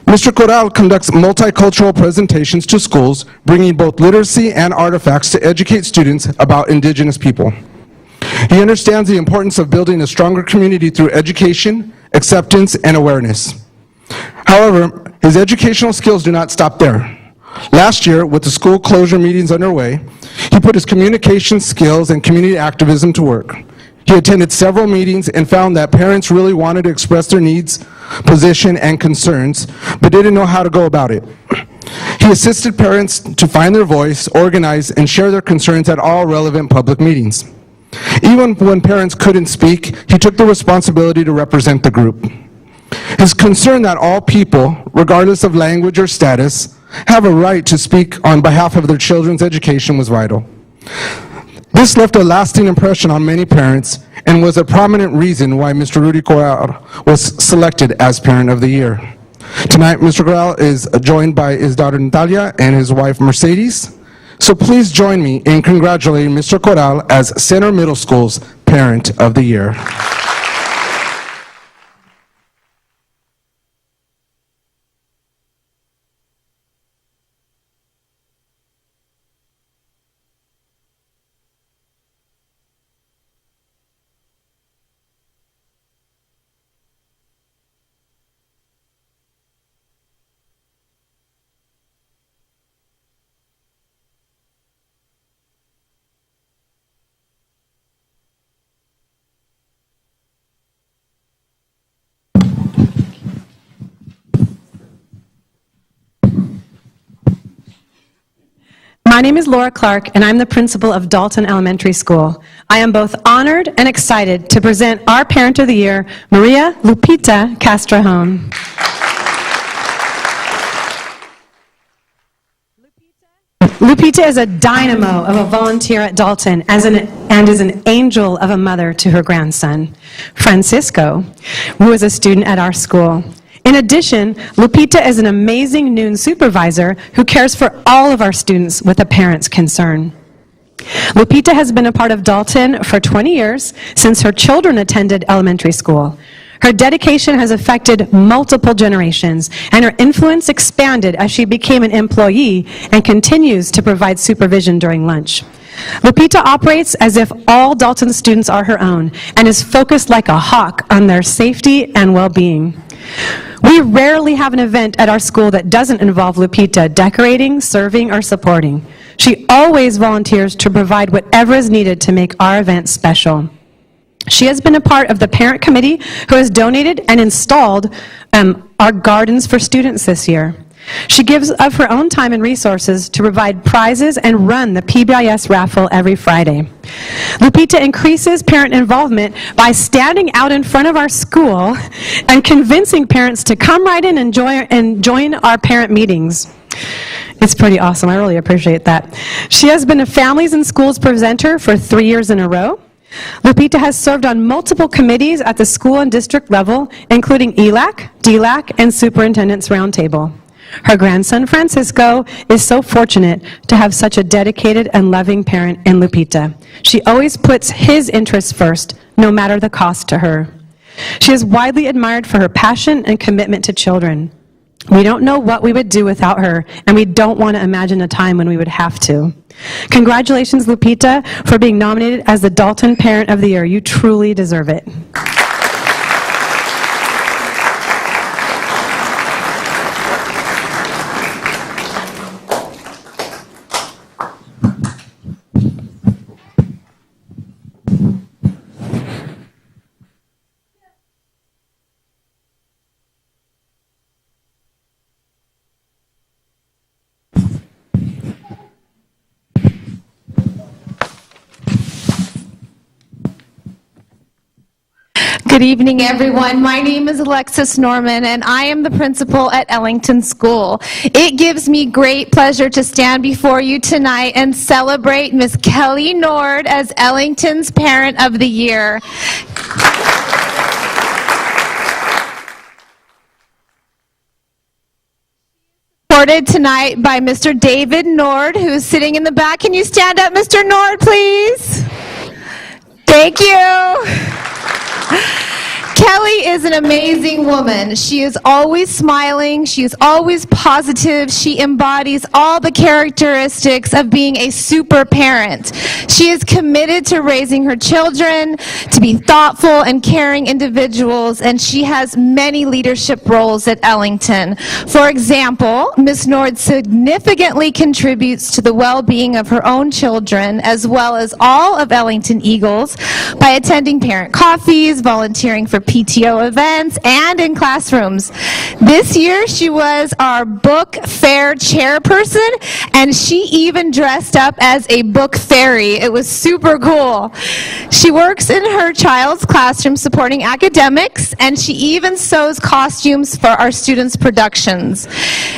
Mr. Corral conducts multicultural presentations to schools, bringing both literacy and artifacts to educate students about indigenous people. He understands the importance of building a stronger community through education, acceptance, and awareness. However, his educational skills do not stop there. Last year, with the school closure meetings underway, he put his communication skills and community activism to work. He attended several meetings and found that parents really wanted to express their needs, position, and concerns, but didn't know how to go about it. He assisted parents to find their voice, organize, and share their concerns at all relevant public meetings. Even when parents couldn't speak, he took the responsibility to represent the group. His concern that all people, regardless of language or status, have a right to speak on behalf of their children's education was vital. This left a lasting impression on many parents and was a prominent reason why Mr. Rudy Corral was selected as Parent of the Year. Tonight, Mr. Corral is joined by his daughter Natalia and his wife Mercedes. So please join me in congratulating Mr. Corral as Center Middle School's Parent of the Year. My name is Laura Clark, and I'm the principal of Dalton Elementary School. I am both honored and excited to present our Parent of the Year, Maria Lupita Castrejón. Lupita is a dynamo of a volunteer at Dalton and is an angel of a mother to her grandson, Francisco, who is a student at our school. In addition, Lupita is an amazing noon supervisor who cares for all of our students with a parent's concern. Lupita has been a part of Dalton for 20 years since her children attended elementary school. Her dedication has affected multiple generations, and her influence expanded as she became an employee and continues to provide supervision during lunch. Lupita operates as if all Dalton students are her own and is focused like a hawk on their safety and well-being. We rarely have an event at our school that doesn't involve Lupita decorating, serving, or supporting. She always volunteers to provide whatever is needed to make our event special. She has been a part of the parent committee who has donated and installed our gardens for students this year. She gives of her own time and resources to provide prizes and run the PBIS raffle every Friday. Lupita increases parent involvement by standing out in front of our school and convincing parents to come right in and join our parent meetings. It's pretty awesome. I really appreciate that. She has been a Families and Schools presenter for 3 years in a row. Lupita has served on multiple committees at the school and district level, including ELAC, DLAC, and Superintendent's Roundtable. Her grandson, Francisco, is so fortunate to have such a dedicated and loving parent in Lupita. She always puts his interests first, no matter the cost to her. She is widely admired for her passion and commitment to children. We don't know what we would do without her, and we don't want to imagine a time when we would have to. Congratulations, Lupita, for being nominated as the Dalton Parent of the Year. You truly deserve it. Good evening, everyone. My name is Alexis Norman, and I am the principal at Ellington School. It gives me great pleasure to stand before you tonight and celebrate Miss Kelly Nord as Ellington's Parent of the Year. Supported tonight by Mr. David Nord, who is sitting in the back. Can you stand up, Mr. Nord, please? Thank you. Kelly is an amazing woman. She is always smiling. She is always positive. She embodies all the characteristics of being a super parent. She is committed to raising her children, to be thoughtful and caring individuals, and she has many leadership roles at Ellington. For example, Ms. Nord significantly contributes to the well-being of her own children, as well as all of Ellington Eagles, by attending parent coffees, volunteering for PTO events and in classrooms. This year, she was our book fair chairperson, and she even dressed up as a book fairy. It was super cool. She works in her child's classroom supporting academics, and she even sews costumes for our students' productions.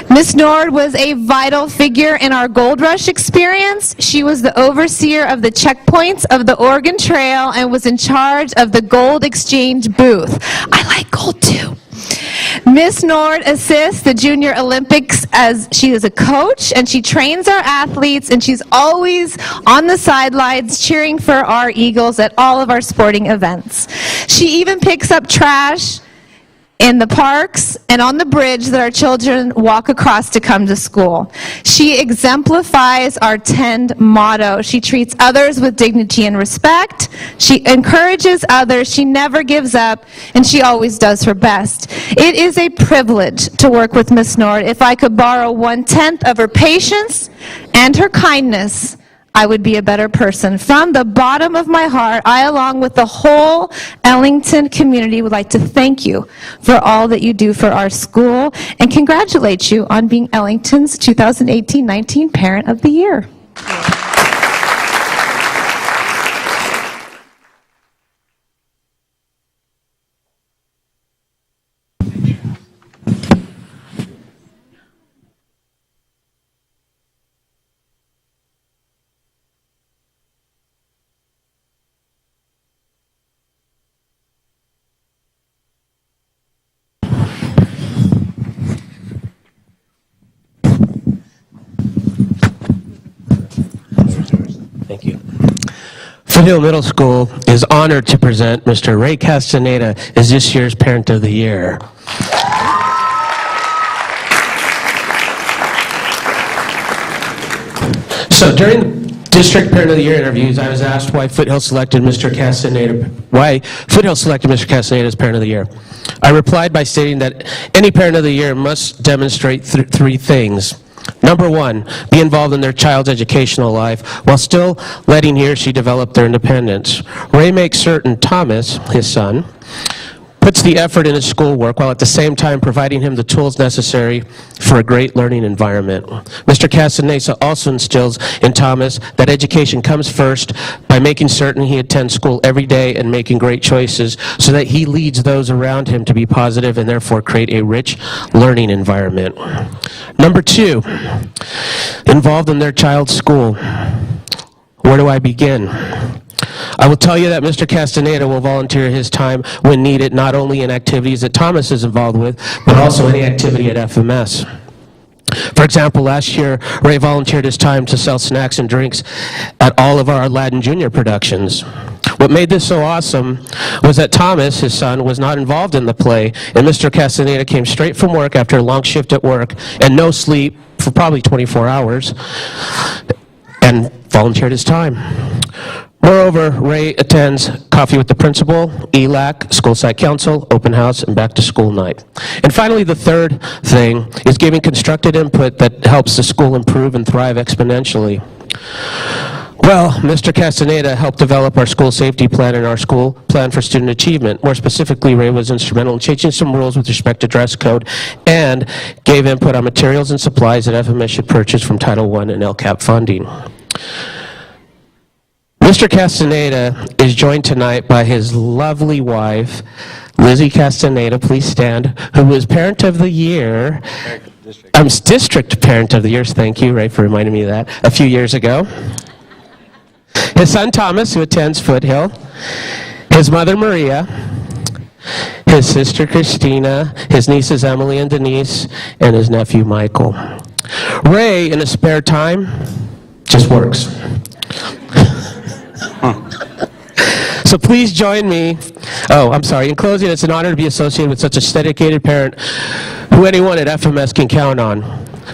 Miss Nord was a vital figure in our Gold Rush experience. She was the overseer of the checkpoints of the Oregon Trail and was in charge of the Gold Exchange booth. I like gold too. Miss Nord assists the Junior Olympics as she is a coach, and she trains our athletes, and she's always on the sidelines cheering for our Eagles at all of our sporting events. She even picks up trash in the parks and on the bridge that our children walk across to come to school. She exemplifies our TEND motto. She treats others with dignity and respect. She encourages others. She never gives up, and she always does her best. It is a privilege to work with Miss Nord. If I could borrow 1/10 of her patience and her kindness, I would be a better person. From the bottom of my heart, I, along with the whole Ellington community, would like to thank you for all that you do for our school and congratulate you on being Ellington's 2018-19 Parent of the Year. Thank you. Foothill Middle School is honored to present Mr. Ray Castaneda as this year's Parent of the Year. So during District Parent of the Year interviews, I was asked why Foothill selected Mr. Castaneda as Parent of the Year. I replied by stating that any Parent of the Year must demonstrate three things. Number one, be involved in their child's educational life while still letting he or she develop their independence. Ray makes certain Thomas, his son, puts the effort in his schoolwork while at the same time providing him the tools necessary for a great learning environment. Mr. Castaneda also instills in Thomas that education comes first by making certain he attends school every day and making great choices so that he leads those around him to be positive and therefore create a rich learning environment. Number two, involved in their child's school. Where do I begin? I will tell you that Mr. Castaneda will volunteer his time when needed, not only in activities that Thomas is involved with, but also any activity at FMS. For example, last year, Ray volunteered his time to sell snacks and drinks at all of our Aladdin Jr. productions. What made this so awesome was that Thomas, his son, was not involved in the play, and Mr. Castaneda came straight from work after a long shift at work and no sleep for probably 24 hours, and volunteered his time. Moreover, Ray attends Coffee with the Principal, ELAC, School Site Council, Open House, and Back to School Night. And finally, the third thing is giving constructive input that helps the school improve and thrive exponentially. Well, Mr. Castaneda helped develop our school safety plan and our school plan for student achievement. More specifically, Ray was instrumental in changing some rules with respect to dress code and gave input on materials and supplies that FMS should purchase from Title I and LCAP funding. Mr. Castaneda is joined tonight by his lovely wife, Lizzie Castaneda, please stand, who was Parent of the Year, District Parent of the Year, thank you, Ray, for reminding me of that, a few years ago. His son Thomas, who attends Foothill, his mother Maria, his sister Christina, his nieces Emily and Denise, and his nephew Michael. Ray, in his spare time, just works. So please join me. In closing, it's an honor to be associated with such a dedicated parent who anyone at FMS can count on.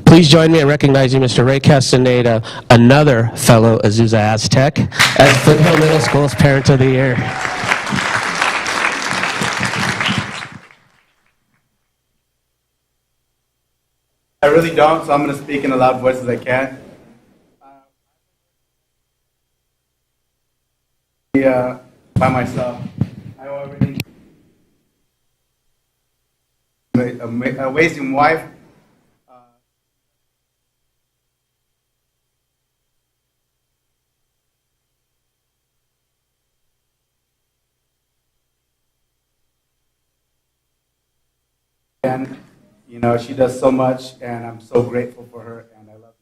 Please join me in recognizing Mr. Ray Castaneda, another fellow Azusa Aztec, as Foothill Middle School's Parent of the Year. I really don't, so I'm going to speak in a loud voice as I can. By myself. I know everything. amazing wife. And, you know, she does so much, and I'm so grateful for her, and I love her.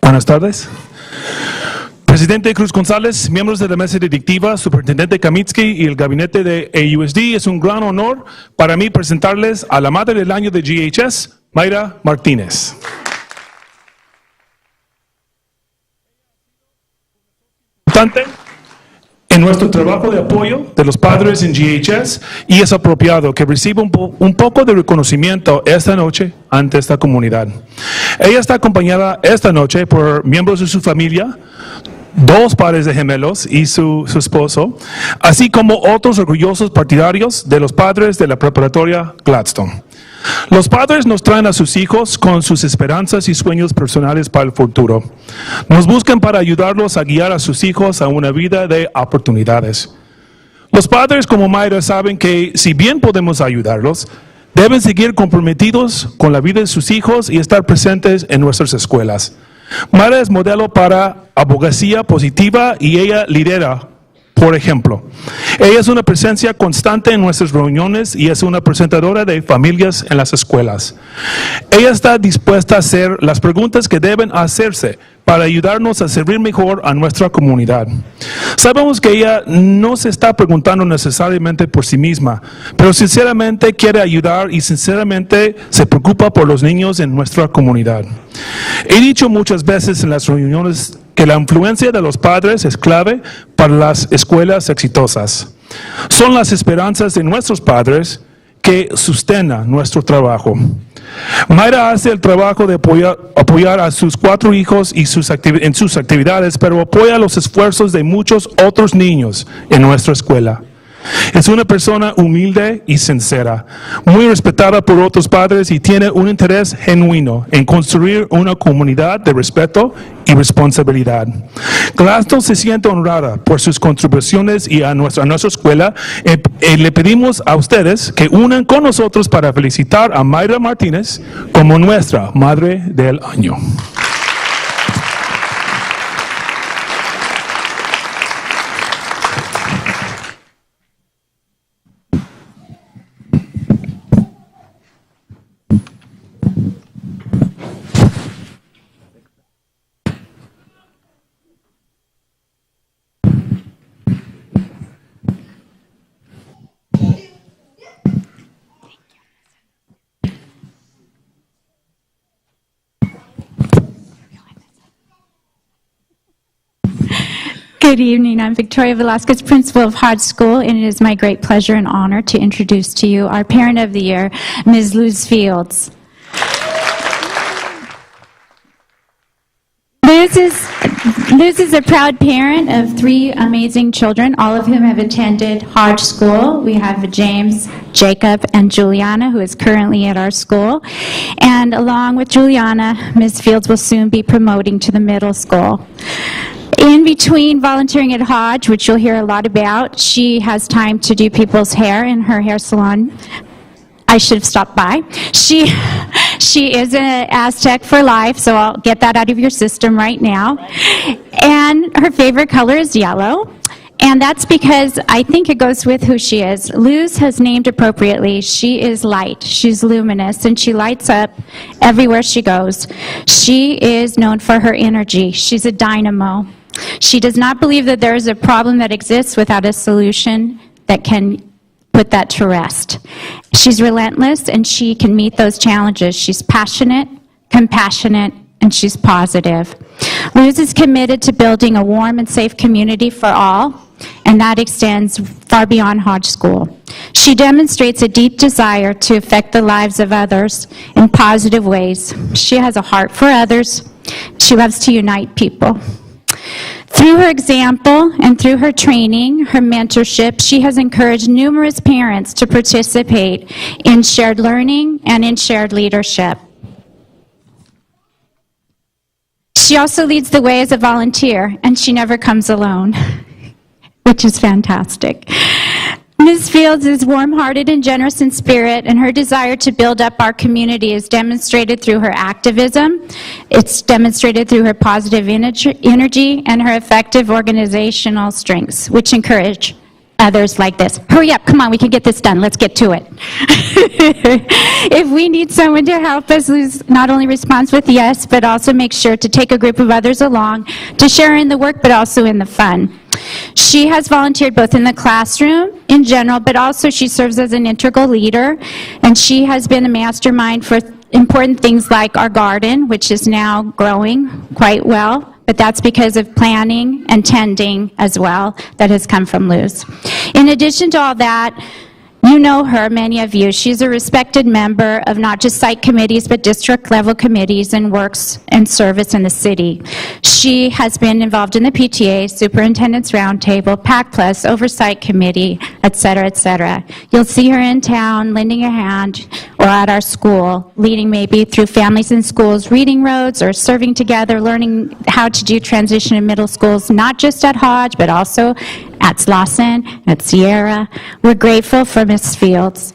Buenas tardes. Presidente Cruz González, miembros de la mesa directiva, Superintendente Kamitsky y el gabinete de AUSD, es un gran honor para mí presentarles a la Madre del Año de GHS, Mayra Martínez. Importante en nuestro trabajo de apoyo de los padres en GHS, y es apropiado que reciba un poco de reconocimiento esta noche ante esta comunidad. Ella está acompañada esta noche por miembros de su familia, 2 pares de gemelos y su esposo, así como otros orgullosos partidarios de los padres de la preparatoria Gladstone. Los padres nos traen a sus hijos con sus esperanzas y sueños personales para el futuro. Nos buscan para ayudarlos a guiar a sus hijos a una vida de oportunidades. Los padres como Mayra saben que si bien podemos ayudarlos, deben seguir comprometidos con la vida de sus hijos y estar presentes en nuestras escuelas. Mayra es modelo para abogacía positiva y ella lidera. Por ejemplo, ella es una presencia constante en nuestras reuniones y es una presentadora de familias en las escuelas. Ella está dispuesta a hacer las preguntas que deben hacerse para ayudarnos a servir mejor a nuestra comunidad. Sabemos que ella no se está preguntando necesariamente por sí misma, pero sinceramente quiere ayudar y sinceramente se preocupa por los niños en nuestra comunidad. He dicho muchas veces en las reuniones que la influencia de los padres es clave para las escuelas exitosas. Son las esperanzas de nuestros padres que sostienen nuestro trabajo. Mayra hace el trabajo de apoyar a sus 4 hijos y en sus actividades, pero apoya los esfuerzos de muchos otros niños en nuestra escuela. Es una persona humilde y sincera, muy respetada por otros padres y tiene un interés genuino en construir una comunidad de respeto y responsabilidad. Gladstone se siente honrada por sus contribuciones y a nuestra escuela. Le pedimos a ustedes que unan con nosotros para felicitar a Mayra Martínez como nuestra Madre del Año. Good evening. I'm Victoria Velasquez, Principal of Hodge School, and it is my great pleasure and honor to introduce to you our Parent of the Year, Ms. Luz Fields. Luz is a proud parent of 3 amazing children, all of whom have attended Hodge School. We have James, Jacob, and Juliana, who is currently at our school. And along with Juliana, Ms. Fields will soon be promoting to the middle school. In between volunteering at Hodge, which you'll hear a lot about, she has time to do people's hair in her hair salon. I should have stopped by. She is an Aztec for life, so I'll get that out of your system right now. And her favorite color is yellow. And that's because I think it goes with who she is. Luz has named appropriately. She is light. She's luminous, and she lights up everywhere she goes. She is known for her energy. She's a dynamo. She does not believe that there is a problem that exists without a solution that can put that to rest. She's relentless, and she can meet those challenges. She's passionate, compassionate, and she's positive. Luz is committed to building a warm and safe community for all, and and that extends far beyond Hodge School. She demonstrates a deep desire to affect the lives of others in positive ways. She has a heart for others. She loves to unite people. Through her example and through her training, her mentorship, she has encouraged numerous parents to participate in shared learning and in shared leadership. She also leads the way as a volunteer, and she never comes alone, which is fantastic. Ms. Fields is warm-hearted and generous in spirit, and her desire to build up our community is demonstrated through her activism. It's demonstrated through her positive energy and her effective organizational strengths, which encourage others like this. Hurry up, come on, we can get this done. Let's get to it. If we need someone to help us, Luz not only responds with yes, but also makes sure to take a group of others along to share in the work, but also in the fun. She has volunteered both in the classroom in general, but also she serves as an integral leader, and she has been a mastermind for important things like our garden, which is now growing quite well, but that's because of planning and tending as well that has come from Luz. In addition to all that, you know her, many of you. She's a respected member of not just site committees, but district-level committees and works and service in the city. She has been involved in the PTA, Superintendent's Roundtable, PAC Plus, Oversight Committee, et cetera, et cetera. You'll see her in town, lending a hand, or at our school, leading maybe through families in schools, reading roads, or serving together, learning how to do transition in middle schools, not just at Hodge, but also at Slauson, at Sierra. We're grateful for Ms. Fields.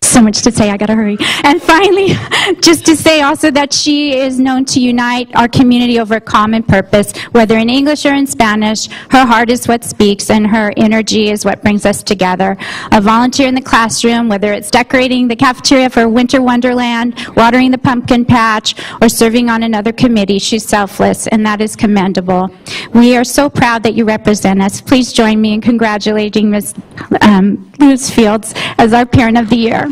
So much to say, I gotta hurry. And finally, just to say also that she is known to unite our community over a common purpose, whether in English or in Spanish. Her heart is what speaks, and her energy is what brings us together. A volunteer in the classroom, whether it's decorating the cafeteria for Winter Wonderland, watering the pumpkin patch, or serving on another committee, she's selfless, and that is commendable. We are so proud that you represent us. Please join me in congratulating Ms. Luz Fields as our Parent of the Year.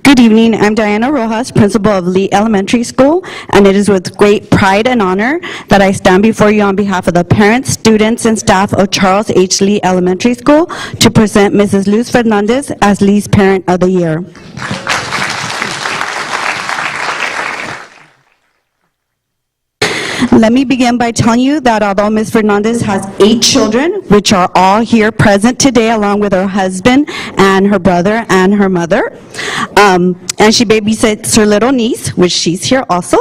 Good evening, I'm Diana Rojas, principal of Lee Elementary School, and it is with great pride and honor that I stand before you on behalf of the parents, students, and staff of Charles H. Lee Elementary School to present Mrs. Luz Fernandez as Lee's Parent of the Year. Let me begin by telling you that although Ms. Fernandez has 8 children, which are all here present today along with her husband and her brother and her mother, and she babysits her little niece, which she's here also,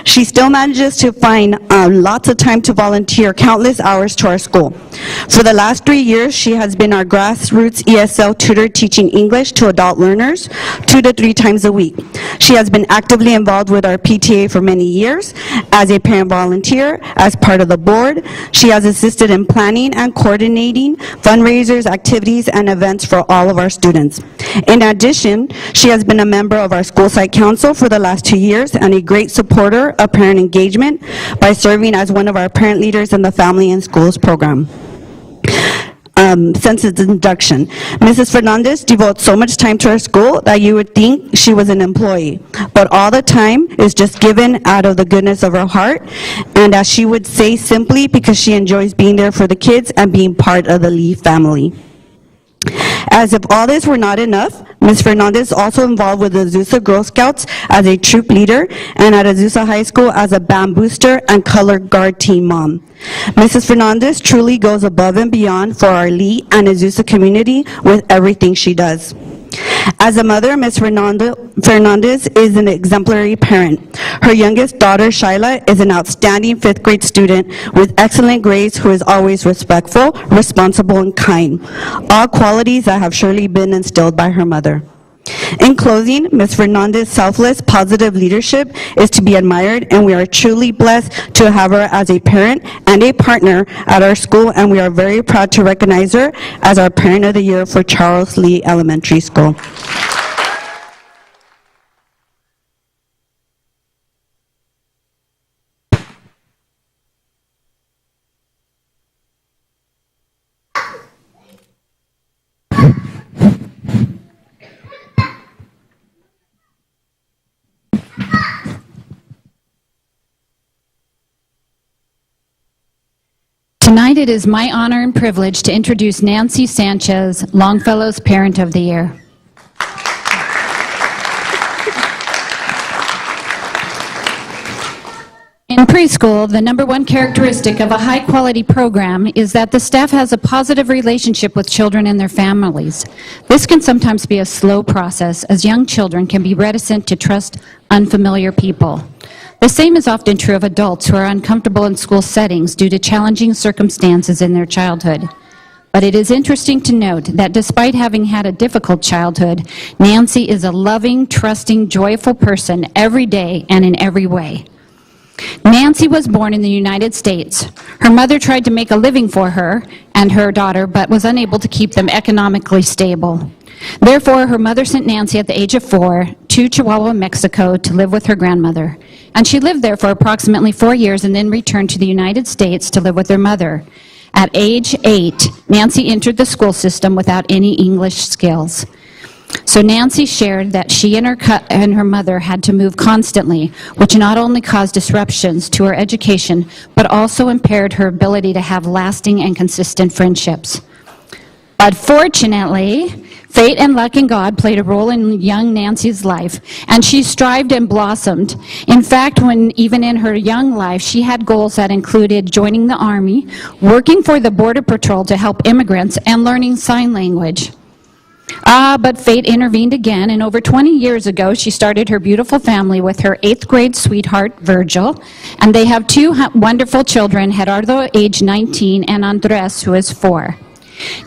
she still manages to find lots of time to volunteer countless hours to our school. For the last 3 years, she has been our grassroots ESL tutor teaching English to adult learners 2 to 3 times a week. She has been actively involved with our PTA for many years as a parent volunteer, as part of the board. She has assisted in planning and coordinating fundraisers, activities, and events for all of our students. In addition, she has been a member of our school site council for the last 2 years and a great supporter of parent engagement by serving as one of our parent leaders in the Family and Schools program. Since its induction, Mrs. Fernandez devotes so much time to our school that you would think she was an employee, but all the time is just given out of the goodness of her heart, and as she would say, simply because she enjoys being there for the kids and being part of the Lee family. As if all this were not enough, Ms. Fernandez is also involved with the Azusa Girl Scouts as a troop leader and at Azusa High School as a band booster and color guard team mom. Mrs. Fernandez truly goes above and beyond for our Lee and Azusa community with everything she does. As a mother, Ms. Fernandez is an exemplary parent. Her youngest daughter, Shyla, is an outstanding 5th grade student with excellent grades who is always respectful, responsible, and kind, all qualities that have surely been instilled by her mother. In closing, Ms. Fernandez's selfless, positive leadership is to be admired, and we are truly blessed to have her as a parent and a partner at our school, and we are very proud to recognize her as our Parent of the Year for Charles Lee Elementary School. Tonight, it is my honor and privilege to introduce Nancy Sanchez, Longfellow's Parent of the Year. In preschool, the number one characteristic of a high-quality program is that the staff has a positive relationship with children and their families. This can sometimes be a slow process, as young children can be reticent to trust unfamiliar people. The same is often true of adults who are uncomfortable in school settings due to challenging circumstances in their childhood. But it is interesting to note that despite having had a difficult childhood, Nancy is a loving, trusting, joyful person every day and in every way. Nancy was born in the United States. Her mother tried to make a living for her and her daughter, but was unable to keep them economically stable. Therefore, her mother sent Nancy at the age of 4 to Chihuahua, Mexico to live with her grandmother. And she lived there for approximately 4 years and then returned to the United States to live with her mother. At age 8, Nancy entered the school system without any English skills. So Nancy shared that she and her mother had to move constantly, which not only caused disruptions to her education, but also impaired her ability to have lasting and consistent friendships. But fortunately, fate and luck and God played a role in young Nancy's life, and she strived and blossomed. In fact, even in her young life, she had goals that included joining the Army, working for the Border Patrol to help immigrants, and learning sign language. But fate intervened again, and over 20 years ago, she started her beautiful family with her 8th grade sweetheart, Virgil, and they have 2 wonderful children, Gerardo, age 19, and Andres, who is 4.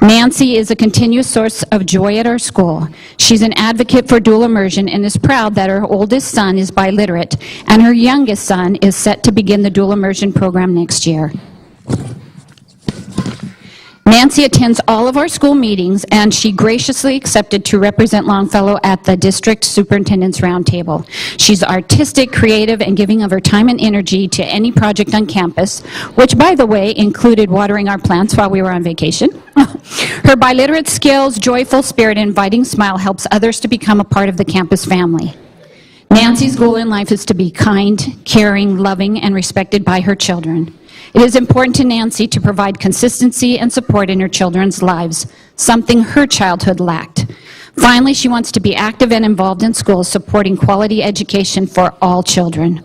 Nancy is a continuous source of joy at our school. She's an advocate for dual immersion and is proud that her oldest son is biliterate, and her youngest son is set to begin the dual immersion program next year. Nancy attends all of our school meetings, and she graciously accepted to represent Longfellow at the District Superintendent's Roundtable. She's artistic, creative, and giving of her time and energy to any project on campus, which, by the way, included watering our plants while we were on vacation. Her biliterate skills, joyful spirit, and inviting smile helps others to become a part of the campus family. Nancy's goal in life is to be kind, caring, loving, and respected by her children. It is important to Nancy to provide consistency and support in her children's lives, something her childhood lacked. Finally, she wants to be active and involved in schools, supporting quality education for all children.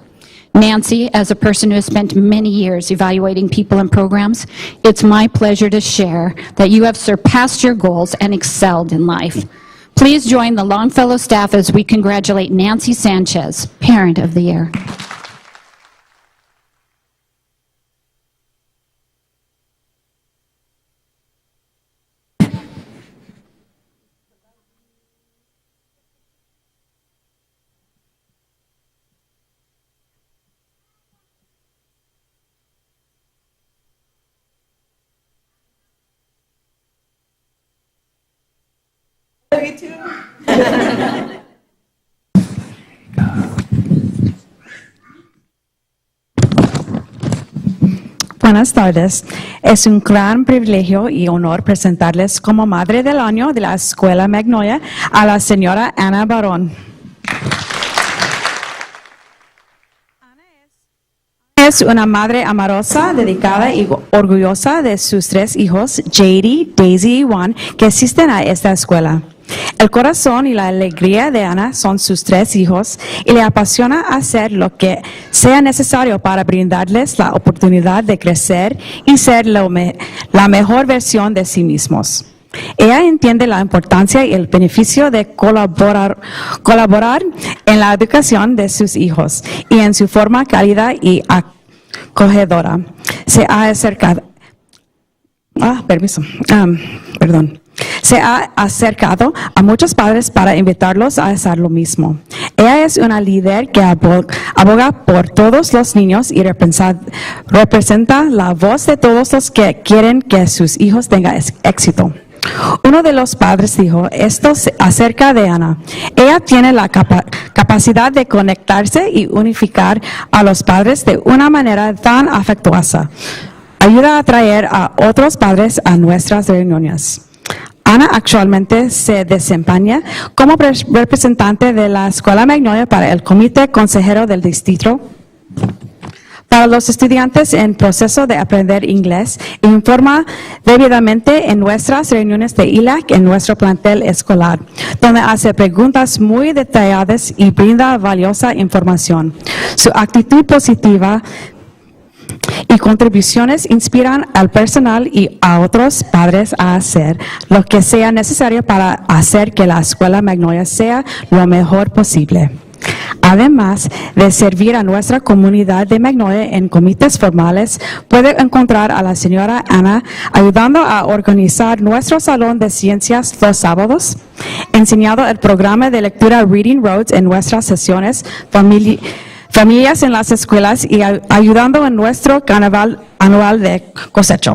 Nancy, as a person who has spent many years evaluating people and programs, it's my pleasure to share that you have surpassed your goals and excelled in life. Please join the Longfellow staff as we congratulate Nancy Sanchez, Parent of the Year. Buenas tardes. Es un gran privilegio y honor presentarles como Madre del Año de la Escuela Magnolia a la señora Ana Barón. Es una madre amorosa, dedicada y orgullosa de sus 3 hijos, JD, Daisy y Juan, que asisten a esta escuela. El corazón y la alegría de Ana son sus 3 hijos y le apasiona hacer lo que sea necesario para brindarles la oportunidad de crecer y ser la mejor versión de sí mismos. Ella entiende la importancia y el beneficio de colaborar en la educación de sus hijos y en su forma cálida y acogedora. Se ha acercado. Se ha acercado a muchos padres para invitarlos a hacer lo mismo. Ella es una líder que aboga por todos los niños y representa la voz de todos los que quieren que sus hijos tengan éxito. Uno de los padres dijo esto acerca de Ana. Ella tiene la capacidad de conectarse y unificar a los padres de una manera tan afectuosa. Ayuda a traer a otros padres a nuestras reuniones. Ana actualmente se desempeña como representante de la Escuela Magnolia para el Comité Consejero del Distrito. Para los estudiantes en proceso de aprender inglés, informa debidamente en nuestras reuniones de ILAC en nuestro plantel escolar, donde hace preguntas muy detalladas y brinda valiosa información. Su actitud positiva y contribuciones inspiran al personal y a otros padres a hacer lo que sea necesario para hacer que la Escuela Magnolia sea lo mejor posible. Además de servir a nuestra comunidad de Magnolia en comités formales, puede encontrar a la señora Ana ayudando a organizar nuestro salón de ciencias los sábados, enseñando el programa de lectura Reading Roads en nuestras sesiones familias en las escuelas y ayudando en nuestro carnaval anual de cosecha.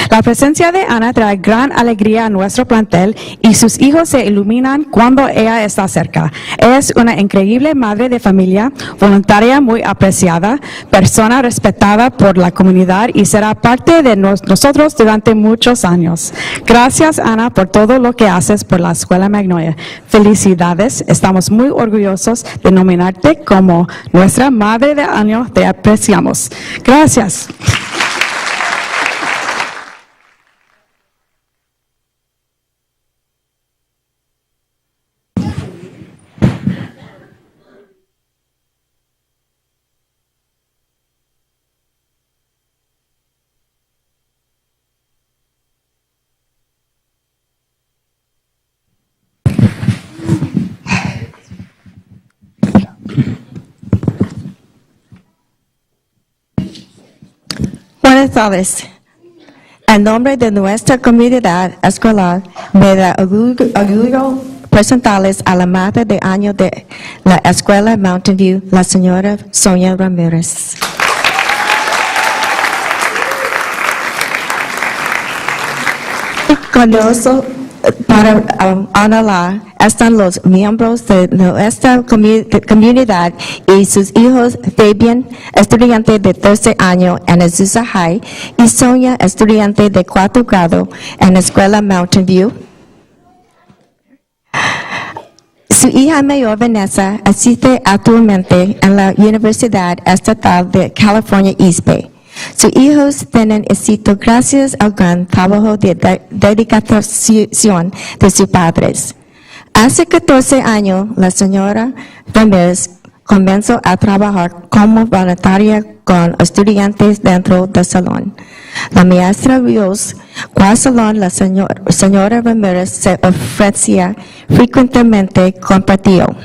La presencia de Ana trae gran alegría a nuestro plantel y sus hijos se iluminan cuando ella está cerca. Es una increíble madre de familia, voluntaria muy apreciada, persona respetada por la comunidad y será parte de nosotros durante muchos años. Gracias, Ana, por todo lo que haces por la Escuela Magnolia. Felicidades, estamos muy orgullosos de nominarte como nuestra madre de año. Te apreciamos. Gracias. Buenas tardes. En nombre de nuestra comunidad escolar, me da orgullo presentarles a la madre de año de la Escuela Mountain View, la señora Sonia Ramírez. Con nosotros, para Ana están los miembros de nuestra comunidad y sus hijos Fabian, estudiante de 13 años en Azusa High, y Sonia, estudiante de 4 grado en la Escuela Mountain View. Su hija mayor, Vanessa, asiste actualmente en la Universidad Estatal de California, East Bay. Sus hijos tienen éxito gracias al gran trabajo de dedicación de sus padres. Hace 14 años, la señora Ramírez comenzó a trabajar como voluntaria con estudiantes dentro del salón. La maestra vio cuál salón la señora Ramírez se ofrecía frecuentemente compartió.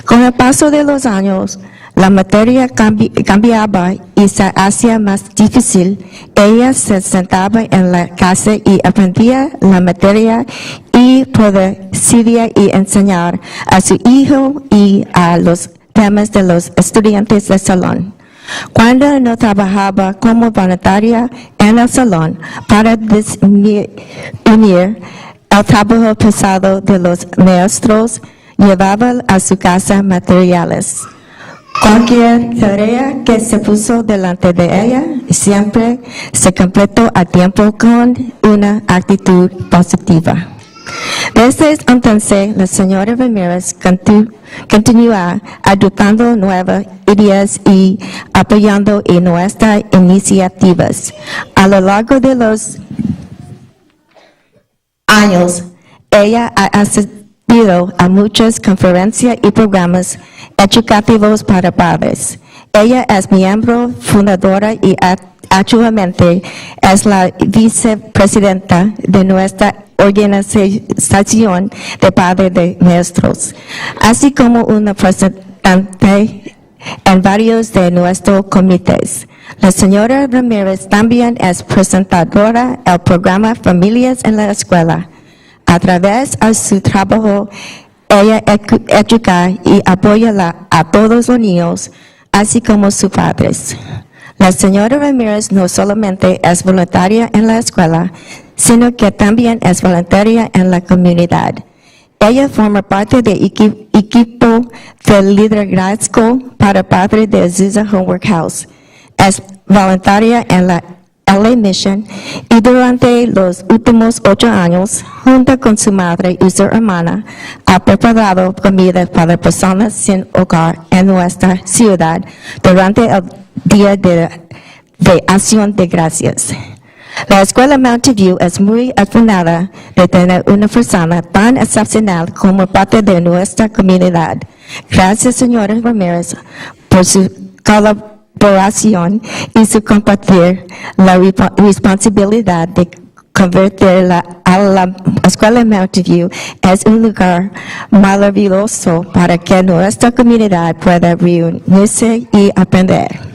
Con el paso de los años, la materia cambiaba y se hacía más difícil. Ella se sentaba en la casa y aprendía la materia y procedía y enseñar a su hijo y a los temas de los estudiantes del salón. Cuando no trabajaba como voluntaria en el salón para unir el trabajo pesado de los maestros, llevaba a su casa materiales. Cualquier tarea que se puso delante de ella siempre se completó a tiempo con una actitud positiva. Desde entonces, la señora Ramírez continúa adoptando nuevas ideas y apoyando en nuestras iniciativas. A lo largo de los años, ella ha asistido a muchas conferencias y programas educativos para padres. Ella es miembro fundadora y actualmente es la vicepresidenta de nuestra organización de padres de maestros, así como una representante en varios de nuestros comités. La señora Ramírez también es presentadora del programa Familias en la Escuela. A través de su trabajo, ella educa y apoya a todos los niños, así como sus padres. La señora Ramírez no solamente es voluntaria en la escuela, sino que también es voluntaria en la comunidad. Ella forma parte del equipo de liderazgo para padres de Azusa Homework House. Es voluntaria en la LA Mission y durante los últimos 8 años, junto con su madre y su hermana, ha preparado comida para personas sin hogar en nuestra ciudad durante el Día de Acción de Gracias. La Escuela Mountain View es muy afortunada de tener una persona tan excepcional como parte de nuestra comunidad. Gracias, señora Ramírez, por su colaboración y su compartir la responsabilidad de convertir a la Escuela Mountain View es un lugar maravilloso para que nuestra comunidad pueda reunirse y aprender.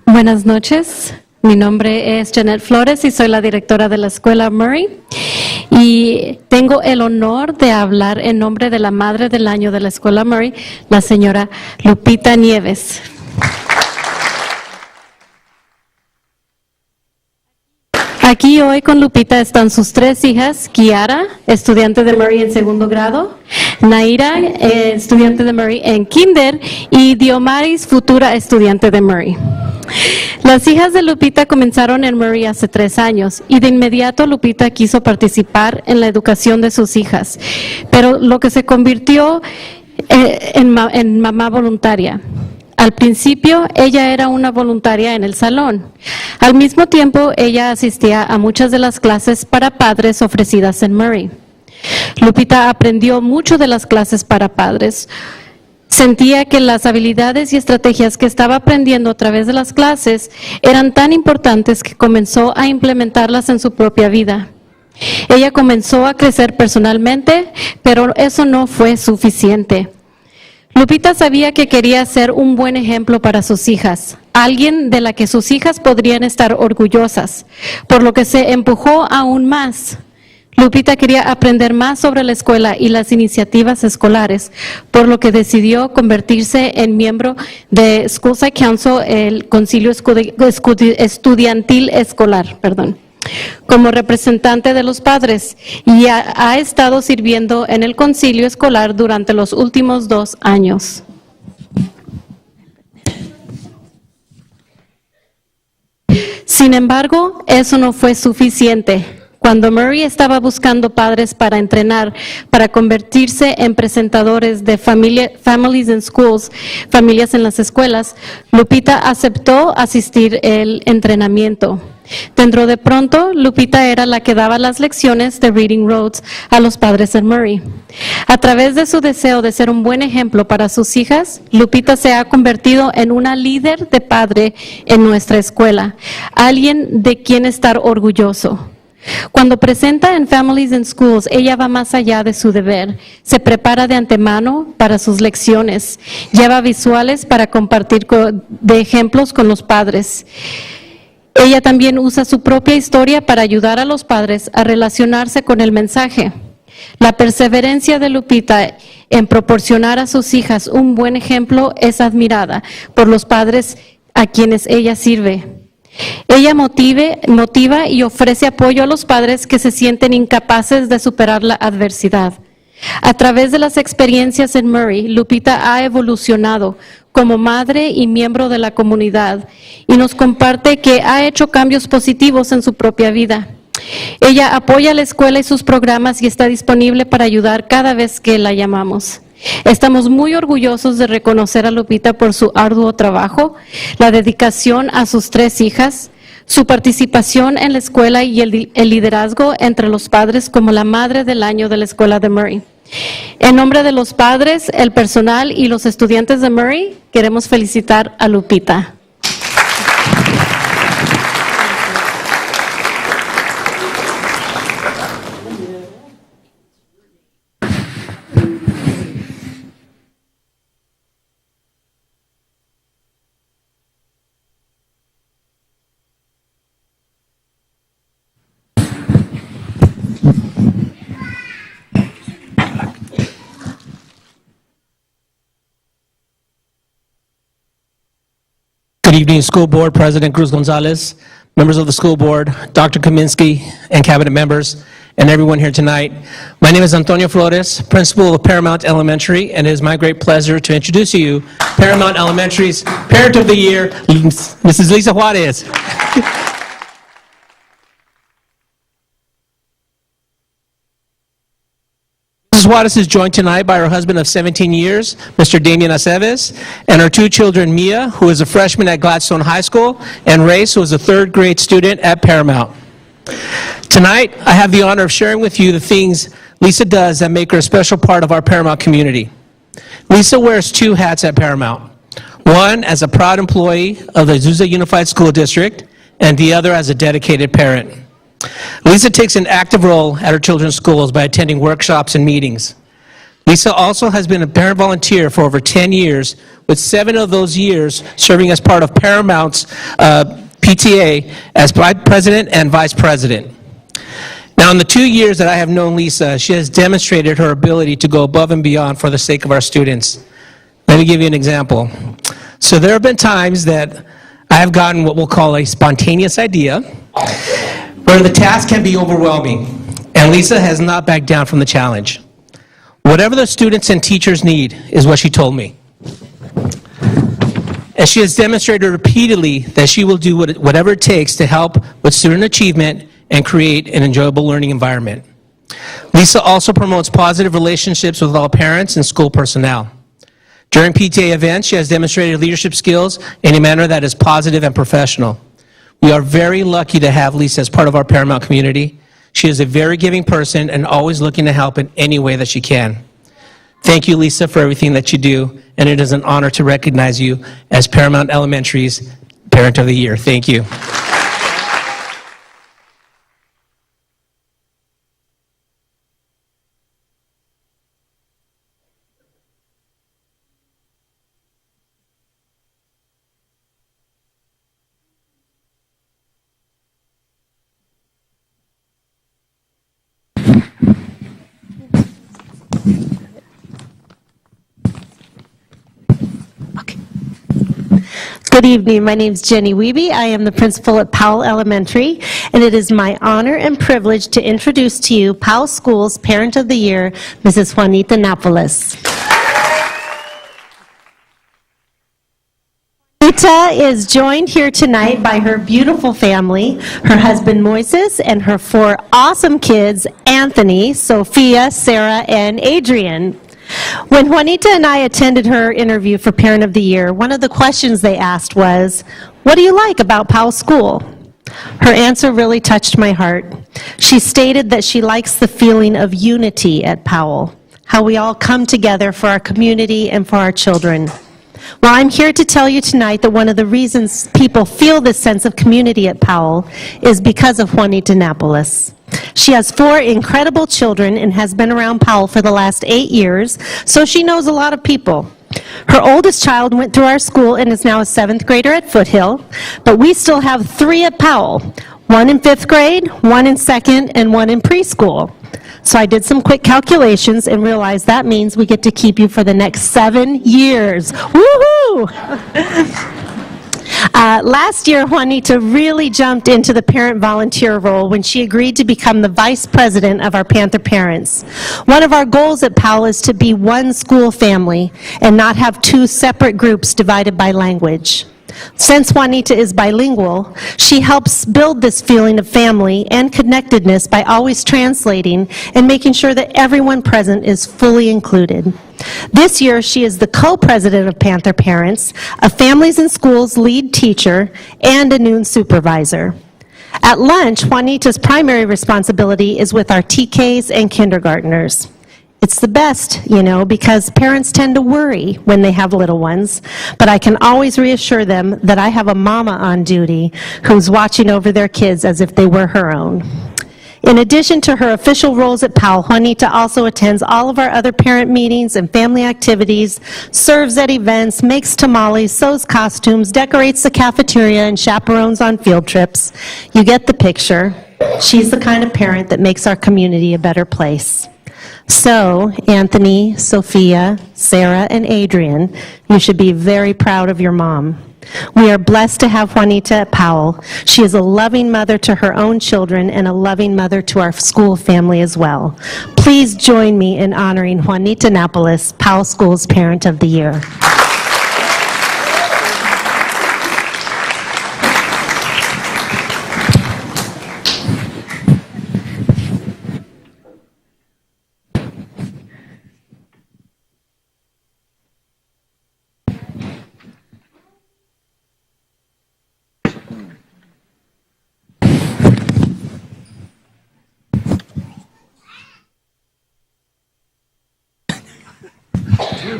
Buenas noches, mi nombre es Janet Flores y soy la directora de la Escuela Murray y tengo el honor de hablar en nombre de la Madre del Año de la Escuela Murray, la señora Lupita Nieves. Aquí hoy con Lupita están sus 3 hijas, Kiara, estudiante de Murray en 2º grado, Naira, estudiante de Murray en kinder, y Diomaris, futura estudiante de Murray. Las hijas de Lupita comenzaron en Murray hace 3 años y de inmediato Lupita quiso participar en la educación de sus hijas, pero lo que se convirtió en mamá voluntaria. Al principio, ella era una voluntaria en el salón. Al mismo tiempo, ella asistía a muchas de las clases para padres ofrecidas en Murray. Lupita aprendió mucho de las clases para padres. Sentía que las habilidades y estrategias que estaba aprendiendo a través de las clases eran tan importantes que comenzó a implementarlas en su propia vida. Ella comenzó a crecer personalmente, pero eso no fue suficiente. Lupita sabía que quería ser un buen ejemplo para sus hijas, alguien de la que sus hijas podrían estar orgullosas, por lo que se empujó aún más. Lupita quería aprender más sobre la escuela y las iniciativas escolares, por lo que decidió convertirse en miembro de Schoolside Council, el concilio estudiantil escolar, como representante de los padres, y ha estado sirviendo en el concilio escolar durante los últimos 2 años. Sin embargo, eso no fue suficiente. Cuando Murray estaba buscando padres para entrenar, para convertirse en presentadores de Families in Schools, familias en las escuelas, Lupita aceptó asistir el entrenamiento. Dentro de pronto, Lupita era la que daba las lecciones de Reading Roads a los padres en Murray. A través de su deseo de ser un buen ejemplo para sus hijas, Lupita se ha convertido en una líder de padre en nuestra escuela, alguien de quien estar orgulloso. Cuando presenta en Families in Schools, ella va más allá de su deber. Se prepara de antemano para sus lecciones, lleva visuales para compartir de ejemplos con los padres. Ella también usa su propia historia para ayudar a los padres a relacionarse con el mensaje. La perseverancia de Lupita en proporcionar a sus hijas un buen ejemplo es admirada por los padres a quienes ella sirve. Ella motiva y ofrece apoyo a los padres que se sienten incapaces de superar la adversidad. A través de las experiencias en Murray, Lupita ha evolucionado como madre y miembro de la comunidad y nos comparte que ha hecho cambios positivos en su propia vida. Ella apoya la escuela y sus programas y está disponible para ayudar cada vez que la llamamos. Estamos muy orgullosos de reconocer a Lupita por su arduo trabajo, la dedicación a sus 3 hijas, su participación en la escuela y el liderazgo entre los padres como la madre del año de la escuela de Murray. En nombre de los padres, el personal y los estudiantes de Murray, queremos felicitar a Lupita. Good evening, School Board President Cruz Gonzalez, members of the school board, Dr. Kaminsky, and cabinet members, and everyone here tonight. My name is Antonio Flores, principal of Paramount Elementary, and it is my great pleasure to introduce to you Paramount Elementary's Parent of the Year, Mrs. Lisa Juarez. Mrs. Juarez is joined tonight by her husband of 17 years, Mr. Damian Aceves, and her 2 children, Mia, who is a freshman at Gladstone High School, and Race, who is a 3rd grade student at Paramount. Tonight, I have the honor of sharing with you the things Lisa does that make her a special part of our Paramount community. Lisa wears 2 hats at Paramount, one as a proud employee of the Azusa Unified School District, and the other as a dedicated parent. Lisa takes an active role at her children's schools by attending workshops and meetings. Lisa also has been a parent volunteer for over 10 years, with 7 of those years serving as part of Paramount's PTA as president and vice president. Now, in the 2 years that I have known Lisa, she has demonstrated her ability to go above and beyond for the sake of our students. Let me give you an example. So there have been times that I have gotten what we'll call a spontaneous idea, where the task can be overwhelming, and Lisa has not backed down from the challenge. Whatever the students and teachers need is what she told me. And she has demonstrated repeatedly that she will do whatever it takes to help with student achievement and create an enjoyable learning environment. Lisa also promotes positive relationships with all parents and school personnel. During PTA events, she has demonstrated leadership skills in a manner that is positive and professional. We are very lucky to have Lisa as part of our Paramount community. She is a very giving person and always looking to help in any way that she can. Thank you, Lisa, for everything that you do, and it is an honor to recognize you as Paramount Elementary's Parent of the Year. Thank you. Good evening. My name is Jenny Wiebe. I am the principal at Powell Elementary, and it is my honor and privilege to introduce to you Powell School's Parent of the Year, Mrs. Juanita Napoles. Juanita is joined here tonight by her beautiful family, her husband Moises, and her 4 awesome kids, Anthony, Sophia, Sarah, and Adrian. When Juanita and I attended her interview for Parent of the Year, one of the questions they asked was, "What do you like about Powell School?" Her answer really touched my heart. She stated that she likes the feeling of unity at Powell, how we all come together for our community and for our children. Well, I'm here to tell you tonight that one of the reasons people feel this sense of community at Powell is because of Juanita Napoles. She has 4 incredible children and has been around Powell for the last 8 years, so she knows a lot of people. Her oldest child went through our school and is now a 7th grader at Foothill, but we still have 3 at Powell, 1 in 5th grade, 1 in 2nd, and 1 in preschool. So I did some quick calculations and realized that means we get to keep you for the next 7 years. Woohoo! Last year, Juanita really jumped into the parent volunteer role when she agreed to become the vice president of our Panther Parents. One of our goals at Powell is to be one school family and not have 2 separate groups divided by language. Since Juanita is bilingual, she helps build this feeling of family and connectedness by always translating and making sure that everyone present is fully included. This year, she is the co-president of Panther Parents, a Families in Schools lead teacher, and a noon supervisor. At lunch, Juanita's primary responsibility is with our TKs and kindergartners. It's the best, because parents tend to worry when they have little ones, but I can always reassure them that I have a mama on duty who's watching over their kids as if they were her own. In addition to her official roles at Powell, Juanita also attends all of our other parent meetings and family activities, serves at events, makes tamales, sews costumes, decorates the cafeteria, and chaperones on field trips. You get the picture. She's the kind of parent that makes our community a better place. So, Anthony, Sophia, Sarah, and Adrian, you should be very proud of your mom. We are blessed to have Juanita at Powell. She is a loving mother to her own children and a loving mother to our school family as well. Please join me in honoring Juanita Napoles, Powell Schools Parent of the Year.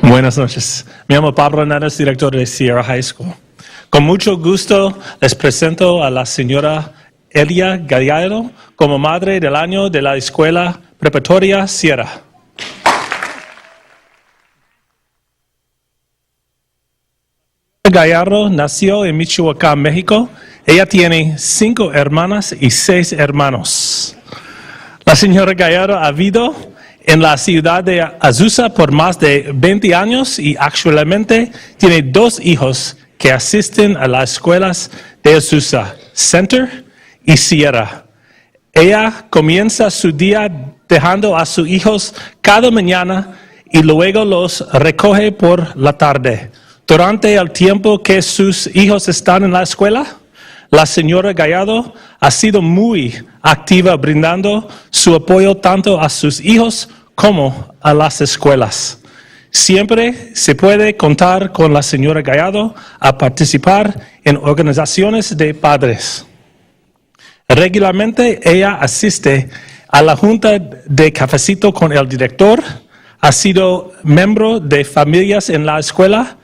Buenas noches. Me llamo Pablo Hernández, director de Sierra High School. Con mucho gusto les presento a la señora Elia Gallardo como madre del año de la Escuela Preparatoria Sierra. Gallardo nació en Michoacán, México. Ella tiene 5 hermanas y 6 hermanos. La señora Gallardo ha vivido en la ciudad de Azusa por más de 20 años y actualmente tiene 2 hijos que asisten a las escuelas de Azusa, Center y Sierra. Ella comienza su día dejando a sus hijos cada mañana y luego los recoge por la tarde. Durante el tiempo que sus hijos están en la escuela, la señora Gallardo ha sido muy activa brindando su apoyo tanto a sus hijos como a las escuelas. Siempre se puede contar con la señora Gallardo a participar en organizaciones de padres. Regularmente ella asiste a la junta de cafecito con el director, ha sido miembro de familias en la escuela,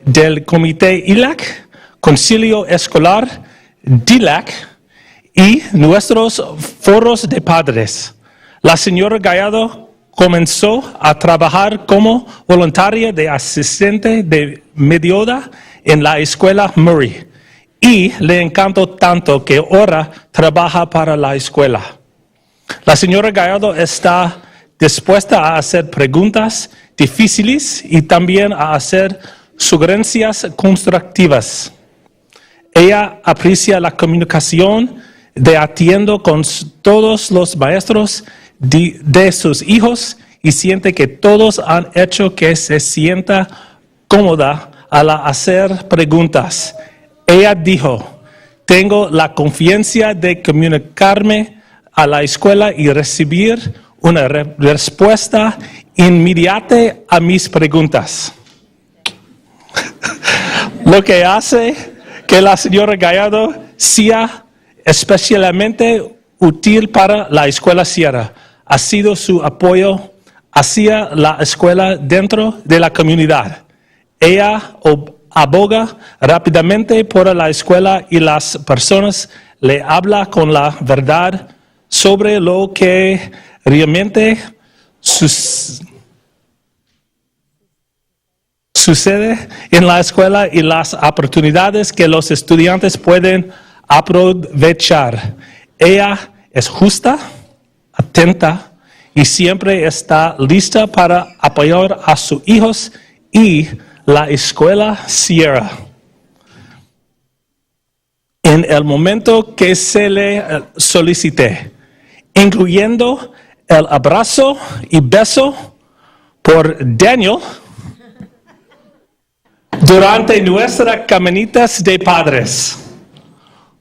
del comité ILAC, concilio escolar, DILAC y nuestros foros de padres. La señora Gallardo comenzó a trabajar como voluntaria de asistente de mediodía en la escuela Murray y le encantó tanto que ahora trabaja para la escuela. La señora Gallardo está dispuesta a hacer preguntas difíciles y también a hacer sugerencias constructivas. Ella aprecia la comunicación de atiendo con todos los maestros de sus hijos y siente que todos han hecho que se sienta cómoda al hacer preguntas. Ella dijo, tengo la confianza de comunicarme a la escuela y recibir una respuesta inmediata a mis preguntas. Lo que hace que la señora Gallardo sea especialmente útil para la escuela Sierra ha sido su apoyo hacia la escuela dentro de la comunidad. Ella aboga rápidamente por la escuela y las personas le habla con la verdad sobre lo que realmente sucede en la escuela y las oportunidades que los estudiantes pueden aprovechar. Ella es justa, atenta y siempre está lista para apoyar a sus hijos y la escuela Sierra. En el momento que se le solicite, incluyendo el abrazo y beso por Daniel durante nuestras caminatas de padres.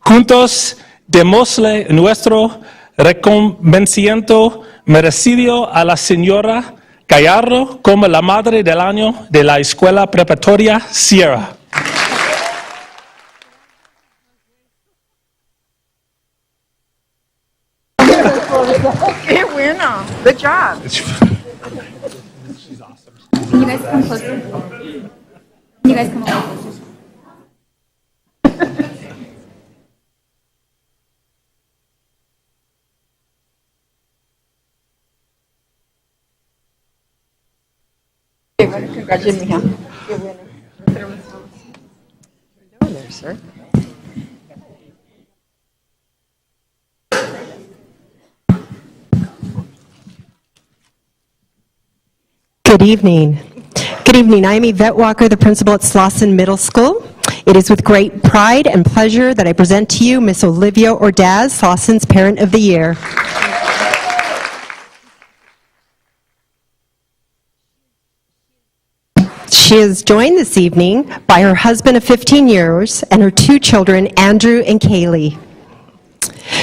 Juntos démosle nuestro reconocimiento merecido a la señora Gallardo como la madre del año de la Escuela Preparatoria Sierra. ¡Qué bueno! Good job. Can you guys come closer? Can you guys come a little closer? Qué bueno, congratulations, mija. Qué bueno. What are you doing there, sir? Good evening. Good evening. I am Yvette Walker, the principal at Slauson Middle School. It is with great pride and pleasure that I present to you Miss Olivia Ordaz, Slauson's Parent of the Year. She is joined this evening by her husband of 15 years and her two children, Andrew and Kaylee.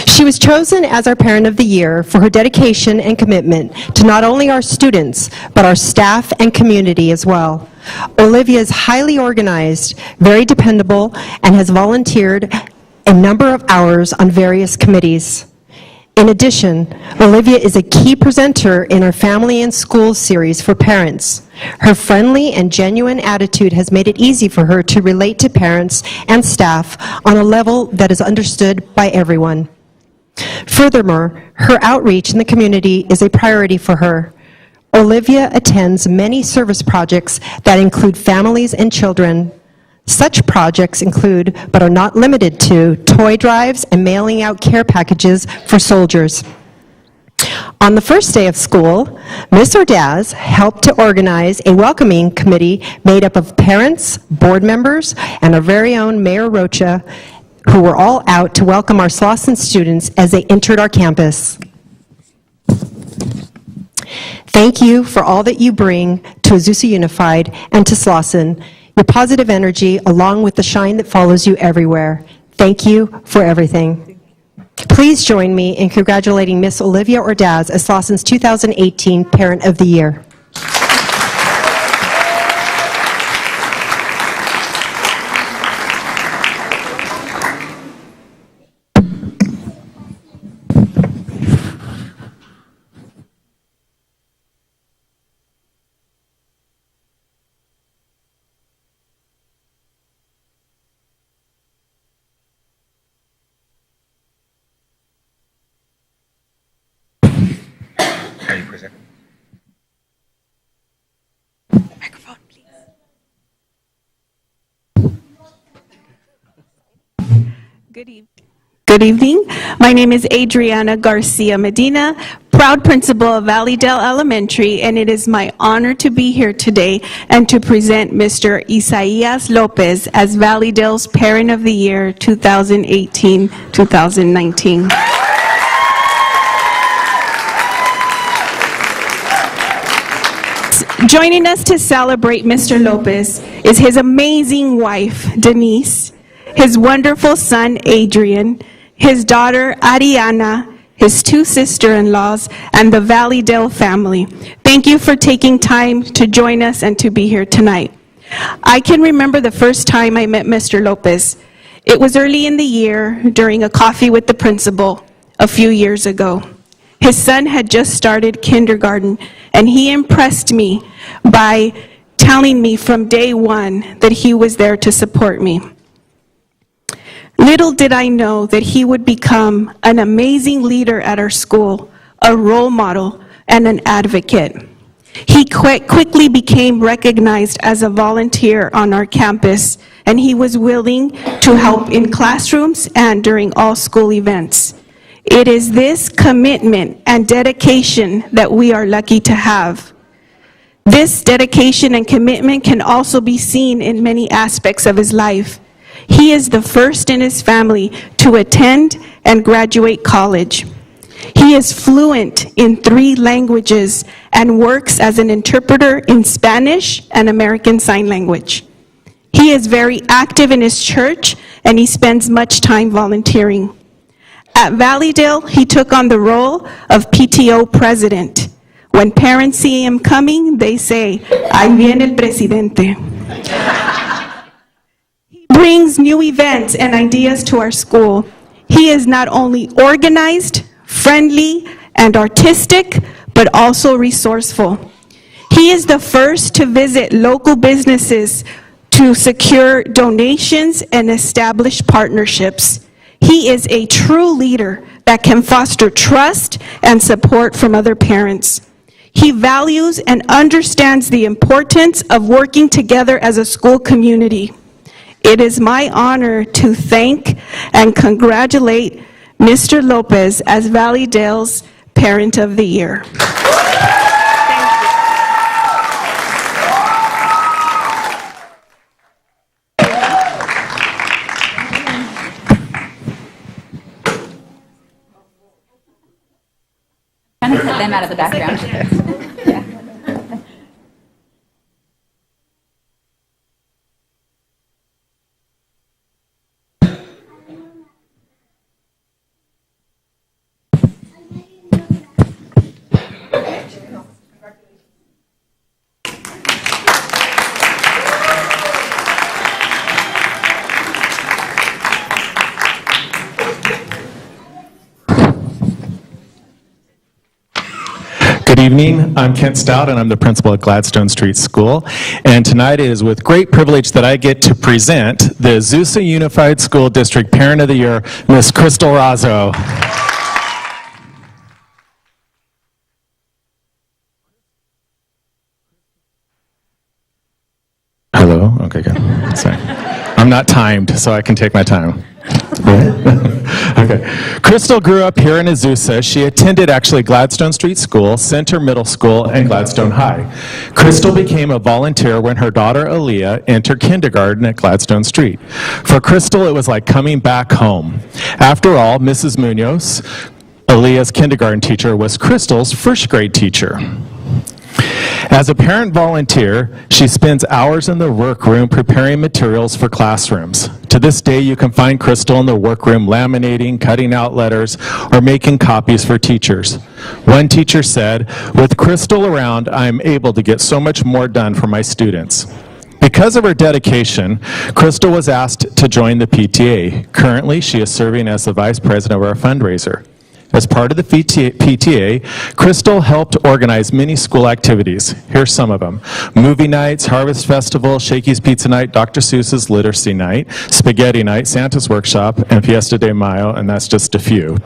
She was chosen as our Parent of the Year for her dedication and commitment to not only our students, but our staff and community as well. Olivia is highly organized, very dependable, and has volunteered a number of hours on various committees. In addition, Olivia is a key presenter in our Family and Schools series for parents. Her friendly and genuine attitude has made it easy for her to relate to parents and staff on a level that is understood by everyone. Furthermore, her outreach in the community is a priority for her. Olivia attends many service projects that include families and children. Such projects include, but are not limited to, toy drives and mailing out care packages for soldiers. On the first day of school, Ms. Ordaz helped to organize a welcoming committee made up of parents, board members, and our very own Mayor Rocha, who were all out to welcome our Slauson students as they entered our campus. Thank you for all that you bring to Azusa Unified and to Slauson, your positive energy along with the shine that follows you everywhere. Thank you for everything. Please join me in congratulating Miss Olivia Ordaz as Slauson's 2018 Parent of the Year. Good evening. My name is Adriana Garcia Medina, proud principal of Valleydale Elementary, and it is my honor to be here today and to present Mr. Isaias Lopez as Valleydale's Parent of the Year 2018-2019. Joining us to celebrate Mr. Lopez is his amazing wife, Denise, his wonderful son, Adrian, his daughter, Ariana, his two sister-in-laws, and the Valleydale family. Thank you for taking time to join us and to be here tonight. I can remember the first time I met Mr. Lopez. It was early in the year during a coffee with the principal a few years ago. His son had just started kindergarten, and he impressed me by telling me from day one that he was there to support me. Little did I know that he would become an amazing leader at our school, a role model, and an advocate. He quickly became recognized as a volunteer on our campus, and he was willing to help in classrooms and during all school events. It is this commitment and dedication that we are lucky to have. This dedication and commitment can also be seen in many aspects of his life. He is the first in his family to attend and graduate college. He is fluent in 3 languages and works as an interpreter in Spanish and American Sign Language. He is very active in his church, and he spends much time volunteering. At Valleydale, he took on the role of PTO president. When parents see him coming, they say, "Ahí viene el presidente." He brings new events and ideas to our school. He is not only organized, friendly, and artistic, but also resourceful. He is the first to visit local businesses to secure donations and establish partnerships. He is a true leader that can foster trust and support from other parents. He values and understands the importance of working together as a school community. It is my honor to thank and congratulate Mr. Lopez as Valleydale's Parent of the Year. Kind of put them out of the background. Good evening, I'm Kent Stout and I'm the principal at Gladstone Street School. And tonight it is with great privilege that I get to present the Azusa Unified School District Parent of the Year, Miss Crystal Razzo. Hello? Okay, good. Sorry. I'm not timed, so I can take my time. Okay. Crystal grew up here in Azusa. She attended actually Gladstone Street School, Center Middle School, and Gladstone High. Crystal became a volunteer when her daughter Aaliyah entered kindergarten at Gladstone Street. For Crystal, it was like coming back home. After all, Mrs. Munoz, Aaliyah's kindergarten teacher, was Crystal's first grade teacher. As a parent volunteer, she spends hours in the workroom preparing materials for classrooms. To this day, you can find Crystal in the workroom laminating, cutting out letters, or making copies for teachers. One teacher said, "With Crystal around, I am able to get so much more done for my students." Because of her dedication, Crystal was asked to join the PTA. Currently, she is serving as the vice president of our fundraiser. As part of the PTA, Crystal helped organize many school activities. Here's some of them. Movie nights, Harvest Festival, Shakey's Pizza Night, Dr. Seuss's Literacy Night, Spaghetti Night, Santa's Workshop, and Fiesta de Mayo, and that's just a few.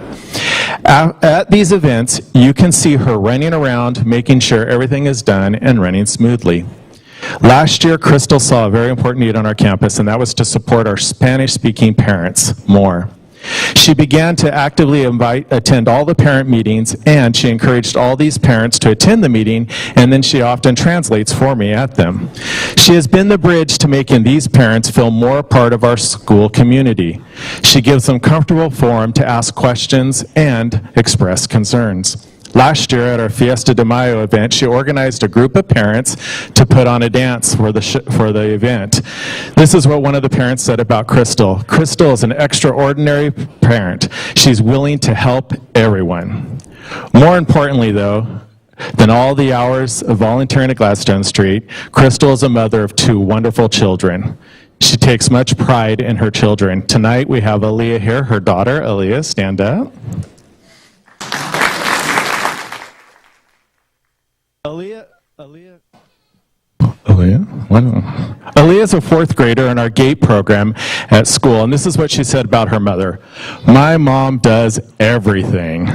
At these events, you can see her running around, making sure everything is done and running smoothly. Last year, Crystal saw a very important need on our campus, and that was to support our Spanish-speaking parents more. She began to actively attend all the parent meetings, and she encouraged all these parents to attend the meeting, and then she often translates for me at them. She has been the bridge to making these parents feel more a part of our school community. She gives them comfortable forum to ask questions and express concerns. Last year at our Fiesta de Mayo event, she organized a group of parents to put on a dance for the event. This is what one of the parents said about Crystal. "Crystal is an extraordinary parent. She's willing to help everyone." More importantly, though, than all the hours of volunteering at Gladstone Street, Crystal is a mother of 2 wonderful children. She takes much pride in her children. Tonight we have Aaliyah here, her daughter. Aaliyah, stand up. Aaliyah is a 4th grader in our GATE program at school, and this is what she said about her mother. "My mom does everything.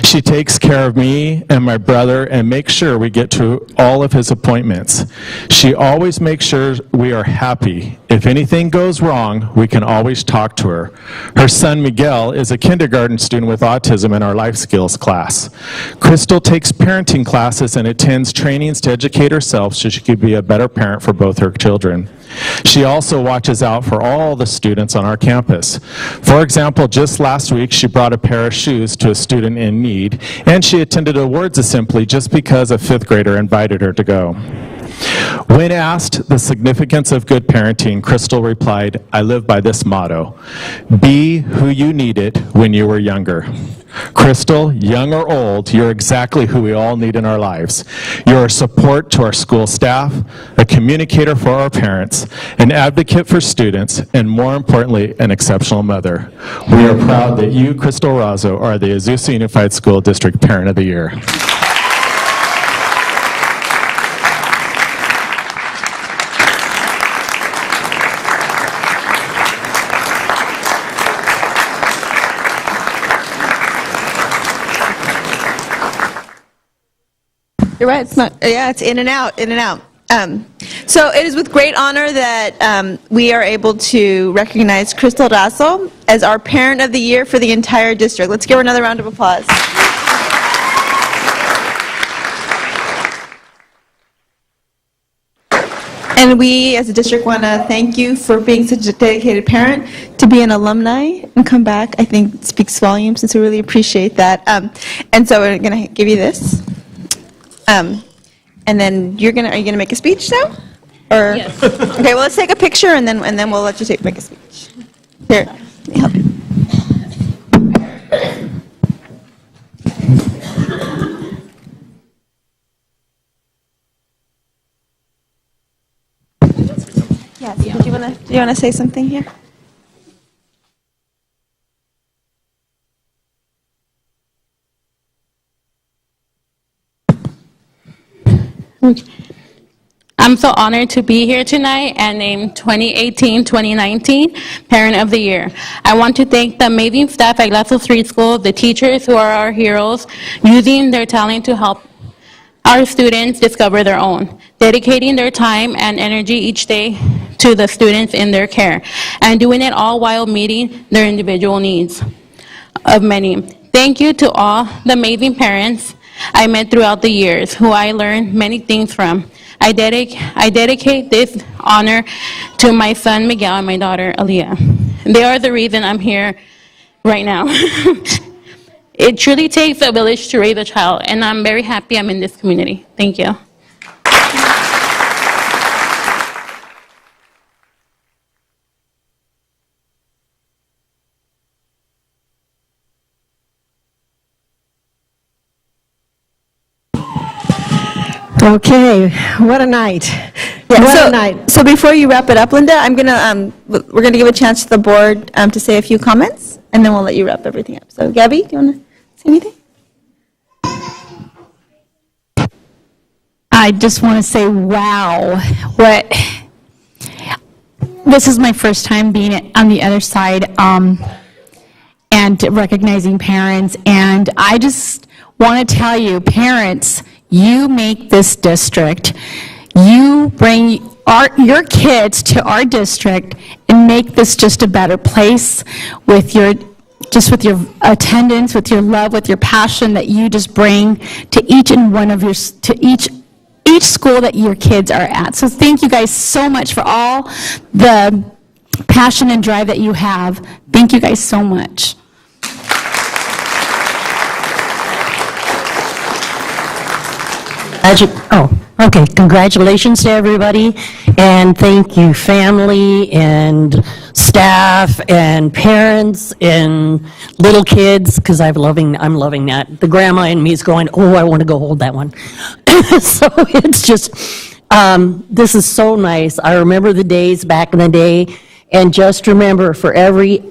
She takes care of me and my brother and makes sure we get to all of his appointments. She always makes sure we are happy. If anything goes wrong, we can always talk to her. Her son Miguel is a kindergarten student with autism in our life skills class. Crystal takes parenting classes and attends trainings to educate herself so she could be a better parent for both her children. She also watches out for all the students on our campus. For example, just last week, she brought a pair of shoes to a student in need, and she attended awards assembly just because a 5th grader invited her to go. When asked the significance of good parenting, Crystal replied, "I live by this motto: be who you needed when you were younger." Crystal, young or old, you're exactly who we all need in our lives. You're a support to our school staff, a communicator for our parents, an advocate for students, and more importantly, an exceptional mother. We are proud that you, Crystal Razo, are the Azusa Unified School District Parent of the Year. You're right, it's not, yeah, it's in and out, in and out. So it is with great honor that we are able to recognize Crystal Razo as our Parent of the Year for the entire district. Let's give her another round of applause. And we, as a district, want to thank you for being such a dedicated parent. To be an alumni and come back, I think speaks volumes, and so we really appreciate that. And so we're going to give you this. And then are you gonna make a speech now? Or yes. Okay, well, let's take a picture and then we'll let you make a speech. Here, let me help you. Yes. Do you wanna say something here? I'm so honored to be here tonight and named 2018-2019 Parent of the Year. I want to thank the amazing staff at Glassell Street School, the teachers who are our heroes, using their talent to help our students discover their own, dedicating their time and energy each day to the students in their care, and doing it all while meeting their individual needs of many. Thank you to all the amazing parents I met throughout the years, who I learned many things from. I dedicate this honor to my son Miguel and my daughter Aaliyah. They are the reason I'm here right now. It truly takes a village to raise a child, and I'm very happy I'm in this community. Thank you. Okay, what a night. Yeah, What so, a night. So before you wrap it up, Linda, we're gonna give a chance to the board to say a few comments, and then we'll let you wrap everything up. So Gabby, do you want to say anything? I just want to say, wow, this is my first time being on the other side and recognizing parents, and I just want to tell you, parents, you make this district. You bring your kids to our district and make this just a better place with your attendance, with your love, with your passion that you just bring to each and one of each school that your kids are at. So thank you guys so much for all the passion and drive that you have. Thank you guys so much. Okay. Congratulations to everybody, and thank you, family and staff and parents and little kids, because I'm loving that. The grandma in me is going, oh, I want to go hold that one. So it's just, this is so nice. I remember the days back in the day, and just remember, for every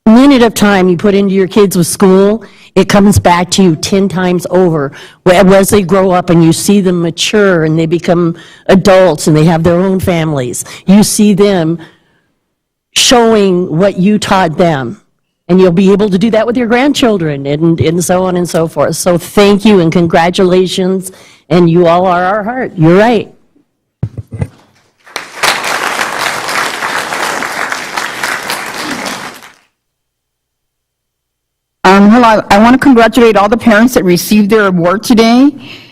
minute of time you put into your kids with school, it comes back to you 10 times over. As they grow up and you see them mature and they become adults and they have their own families, you see them showing what you taught them. And you'll be able to do that with your grandchildren and so on and so forth. So thank you and congratulations, and you all are our heart. You're right. Hello, I want to congratulate all the parents that received their award today.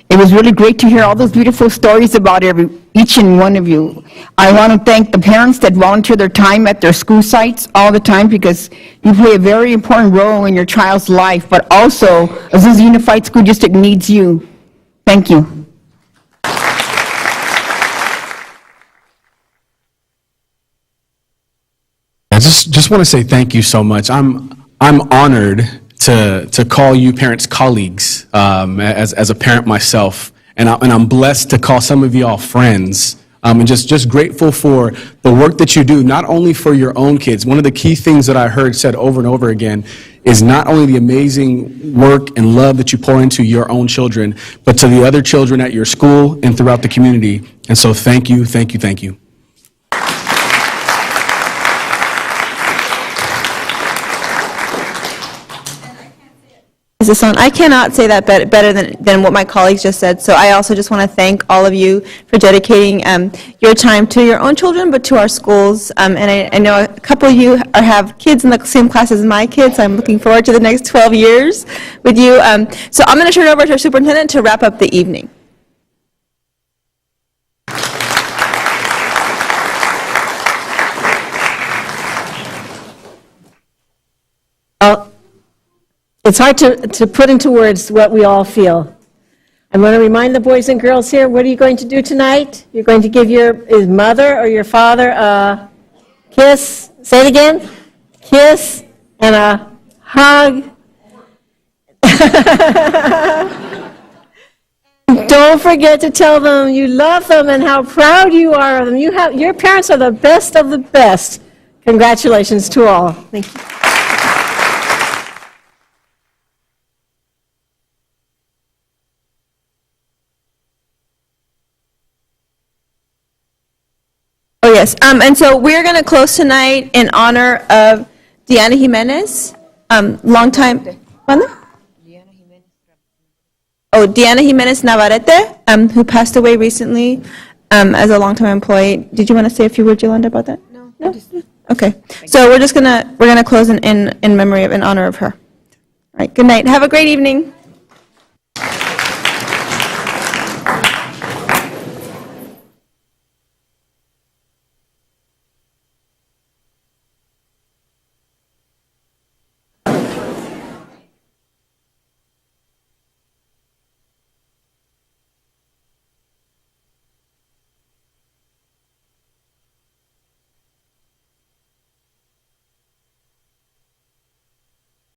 It was really great to hear all those beautiful stories about each and one of you. I want to thank the parents that volunteer their time at their school sites all the time, because you play a very important role in your child's life, but also Azusa Unified School District needs you. Thank you. just want to say thank you so much. I'm honored to call you parents colleagues as a parent myself, and I'm blessed to call some of y'all friends. And just grateful for the work that you do, not only for your own kids. One of the key things that I heard said over and over again is not only the amazing work and love that you pour into your own children, but to the other children at your school and throughout the community. And so thank you, thank you, thank you. Is this on? I cannot say that better than what my colleagues just said. So I also just want to thank all of you for dedicating your time to your own children, but to our schools. And I know a couple of you have kids in the same class as my kids. So I'm looking forward to the next 12 years with you. So I'm going to turn it over to our superintendent to wrap up the evening. It's hard to put into words what we all feel. I'm going to remind the boys and girls here, what are you going to do tonight? You're going to give your mother or your father a kiss. Say it again. Kiss and a hug. Don't forget to tell them you love them and how proud you are of them. Your parents are the best of the best. Congratulations to all. Thank you. Oh, yes. And so we're going to close tonight in honor of Diana Jimenez, longtime. Diana Jimenez Navarrete, who passed away recently as a longtime employee. Did you want to say a few words, Yolanda, about that? No. Okay. So we're gonna close in memory of, in honor of her. All right. Good night. Have a great evening.